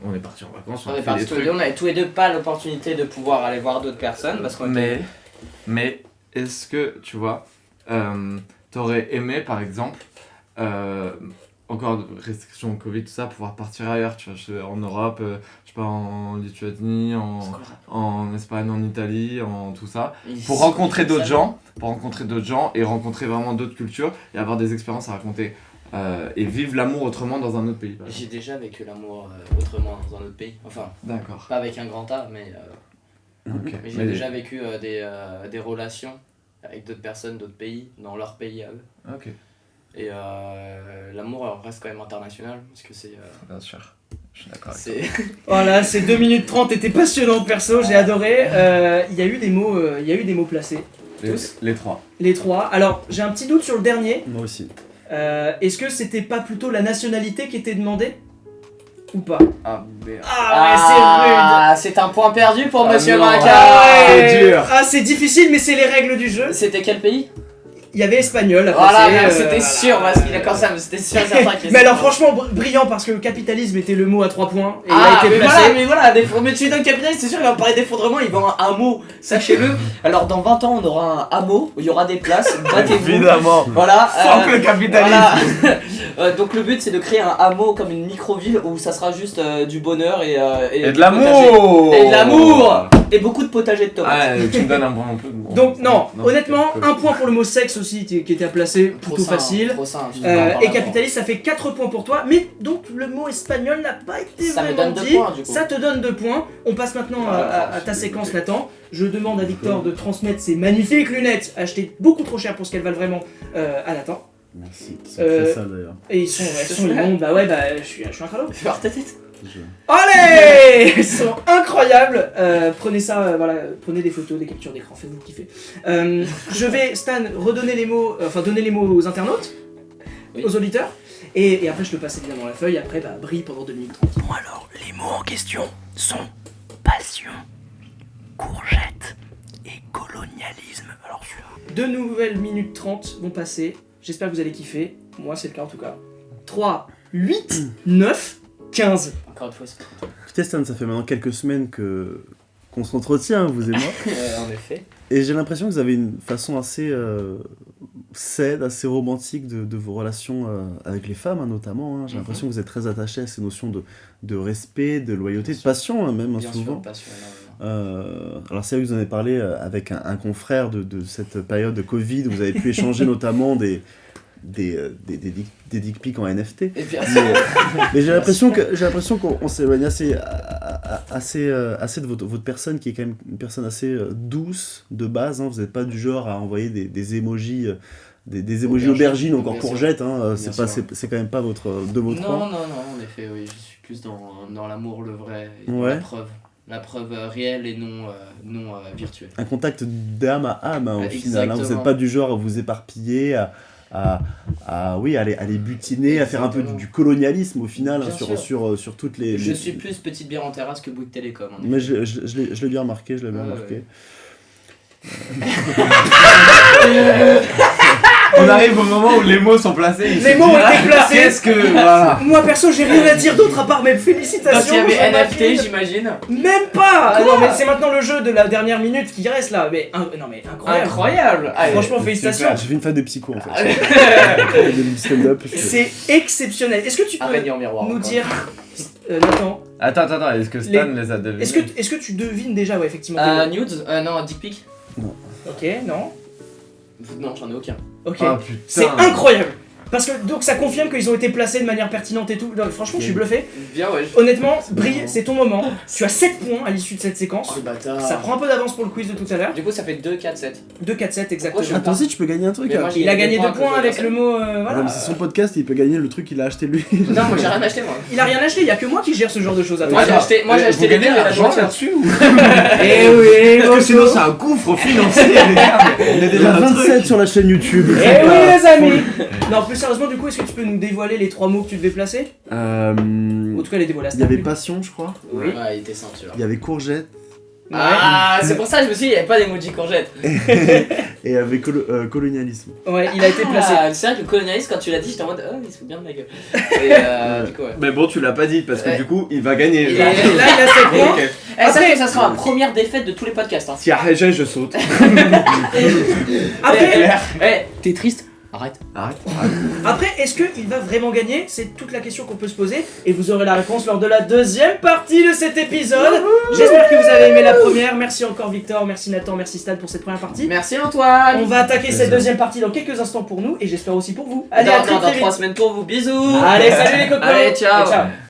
on est parti en vacances, On a est fait partis des tous les trucs. deux, on avait tous les deux pas l'opportunité de pouvoir aller voir d'autres personnes parce qu'on était... Mais est-ce que tu vois, t'aurais aimé par exemple, encore de restrictions Covid, tout ça, pouvoir partir ailleurs, tu vois, en Europe, je sais pas, en Lituanie, en Espagne, en Italie, en tout ça, pour rencontrer d'autres gens, et rencontrer vraiment d'autres cultures et avoir des expériences à raconter et vivre l'amour autrement dans un autre pays. J'ai déjà vécu l'amour autrement dans un autre pays, enfin, D'accord. pas avec un grand A, mais Ok. mais j'ai déjà vécu des relations avec d'autres personnes, d'autres pays, dans leur pays à eux. Ok. Et l'amour reste quand même international, parce que c'est... Bien sûr. Je suis d'accord avec c'est... Voilà, ces 2 minutes 30 étaient passionnantes perso, j'ai adoré. Il y a eu des mots placés. Les trois. Les 3. Alors, j'ai un petit doute sur le dernier. Moi aussi. Est-ce que c'était pas plutôt la nationalité qui était demandée? Ou pas? Ah merde. Ah c'est un point perdu pour Ah Monsieur non. Maca. C'est dur. Ah, c'est difficile, mais c'est les règles du jeu. C'était quel pays? Il y avait espagnol à Voilà, placer, c'était voilà. sûr, parce qu'il a comme ça, mais c'était sûr et certain qu'il Mais alors franchement brillant parce que le capitalisme était le mot à 3 points et il a Ah, été mais placé. voilà, mais tu es dans le capitaliste, c'est sûr qu'il va parler d'effondrement, il va avoir un hameau, sachez-le. Alors dans 20 ans, on aura un hameau où il y aura des places, battez-vous. Évidemment. Voilà. Fuck le capitalisme. Voilà. Donc le but c'est de créer un hameau comme une micro-ville où ça sera juste du bonheur et Et de du l'amour. potager. Et de l'amour. Et beaucoup de potager de tomates. Ah, tu me donnes un bon peu. Donc non, honnêtement, c'est un point pour le mot sexe aussi qui était à placer, plutôt facile. Trop simple. Et capitaliste, ça fait 4 points pour toi, mais donc le mot espagnol n'a pas été Ça me vraiment donne 2 dit. points, du coup. Ça te donne 2 points. On passe maintenant à ta séquence, Nathan. Je demande à Victor de transmettre ses magnifiques lunettes, achetées beaucoup trop cher pour ce qu'elles valent vraiment, à Nathan. Merci. Ils sont très sales d'ailleurs. Et elles sont immondes, bah ouais, bah je suis un crado. Fais voir ta tête. Allez, elles sont incroyables. Prenez ça, voilà, prenez des photos, des captures d'écran, faites-vous kiffer. Je vais, Stan, redonner les mots, donner les mots aux internautes, Oui. aux auditeurs, et après je te passe évidemment la feuille. Après, bah brille pendant 2 minutes 30. Bon alors, les mots en question sont passion, courgette et colonialisme. Alors celui-là. 2 nouvelles minutes 30 vont passer. J'espère que vous allez kiffer. Moi, c'est le cas en tout cas. 3, 8, 9, 15. Encore une fois, c'est Écoutez Stan, ça fait maintenant quelques semaines qu'on s'entretient, vous et moi. en effet. Et j'ai l'impression que vous avez une façon assez saine, assez romantique de vos relations avec les femmes, hein, notamment. Hein. J'ai l'impression que vous êtes très attaché à ces notions de respect, de loyauté, de passion, hein, même hein, Bien souvent. sûr, passion énormément. Alors c'est vrai que vous en avez parlé avec un confrère de cette période de Covid, où vous avez pu échanger notamment des dick pics en NFT. Et bien Mais j'ai l'impression qu'on s'éloigne assez de votre personne, qui est quand même une personne assez douce de base. Hein. Vous n'êtes pas du genre à envoyer des emojis, des emojis aubergines, encore bien sûr. courgettes. Hein. Bien C'est sûr. quand même pas de votre rang. Non, en effet, oui, je suis plus dans l'amour, le vrai, et Ouais. la preuve réelle et non virtuelle. Un contact d'âme à âme, hein, au final. Hein. Vous Exactement. n'êtes pas du genre à vous éparpiller, à aller butiner, à faire un peu du colonialisme au final, hein, Bien sûr. sur toutes les... Je suis plus petite bière en terrasse que Bouygues Télécom. En Mais effet. je l'ai bien remarqué, Ouais. On arrive au moment où les mots sont placés. il Les se mots dit, ont été placés. Qu'est-ce que. Voilà. Moi perso, j'ai rien à dire d'autre à part mes Donc félicitations. il y avait Jean-Marc. NFT, j'imagine. Même pas. Quoi Non mais c'est maintenant le jeu de la dernière minute qui reste là. Mais non mais incroyable. Incroyable. Allez. Franchement, félicitations. J'ai fait une fan de psycho en fait. Allez. De stand-up. C'est exceptionnel. Est-ce que tu peux Araignée en miroir. nous encore. dire, Nathan, Attends, est-ce que Stan les a devinés? est-ce que tu devines déjà, ouais, effectivement. Nudes non, dick pic. Ok, non. Non, j'en ai aucun. Ok. Ah putain. C'est incroyable. Parce que donc ça confirme qu'ils ont été placés de manière pertinente et tout. Non, franchement, je suis bluffé. Bien, ouais. Honnêtement, Brille, c'est ton moment. Tu as 7 points à l'issue de cette séquence. Oh, le bâtard. Ça prend un peu d'avance pour le quiz de tout à l'heure. Du coup, ça fait 2, 4, 7. 2, 4, 7 exactement. je- Attends, si tu peux gagner un truc. Mais hein. moi, j'ai Il a gagné 2 à cause points de avec ça. le mot. Ouais, Voilà. mais c'est son podcast, il peut gagner le truc qu'il a acheté lui. Non, moi j'ai rien acheté, moi. Il a rien acheté, il y a que moi qui gère ce genre de choses. Moi j'ai acheté, Vous les gagnez biens et la l'argent voiture. là-dessus ou Eh oui, Parce que sinon c'est un gouffre financier les gars. Il y a Il y déjà a un 27 truc. sur la chaîne YouTube. Eh oui les amis. Non, plus sérieusement, du coup, est-ce que tu peux nous dévoiler les 3 mots que tu devais placer? En tout cas, les dévoiler à Il y avait Star, passion, je crois. Oui. Ouais, il était simple celui-là. Il y avait courgette. Ah, c'est pour ça que je me suis dit, il n'y avait pas d'emoji courgette. Et il y avait colonialisme. Ouais, il a été placé. Ah, c'est vrai que le colonialiste, quand tu l'as dit, j'étais en mode, oh, il se fout bien de ma gueule. Et du coup, ouais. Mais bon, tu l'as pas dit parce que Ouais. du coup, il va gagner. Et Là, il a 7 points. Ok. Eh, ça, Après- ça sera ma première défaite de tous les podcasts. Hein. Si Arrêtez, je saute. Après, Eh, t'es triste? Arrête. Arrête. après est-ce qu'il va vraiment gagner? C'est toute la question qu'on peut se poser. Et vous aurez la réponse lors de la deuxième partie de cet épisode. J'espère que vous avez aimé la première. Merci encore Victor, merci Nathan, merci Stan pour cette première partie. Merci Antoine. On va attaquer cette deuxième partie dans quelques instants pour nous et j'espère aussi pour vous. Allez, à très dans très 3 vite. semaines pour vous. Bisous. Allez, salut les copains. Allez, ciao. Et ciao.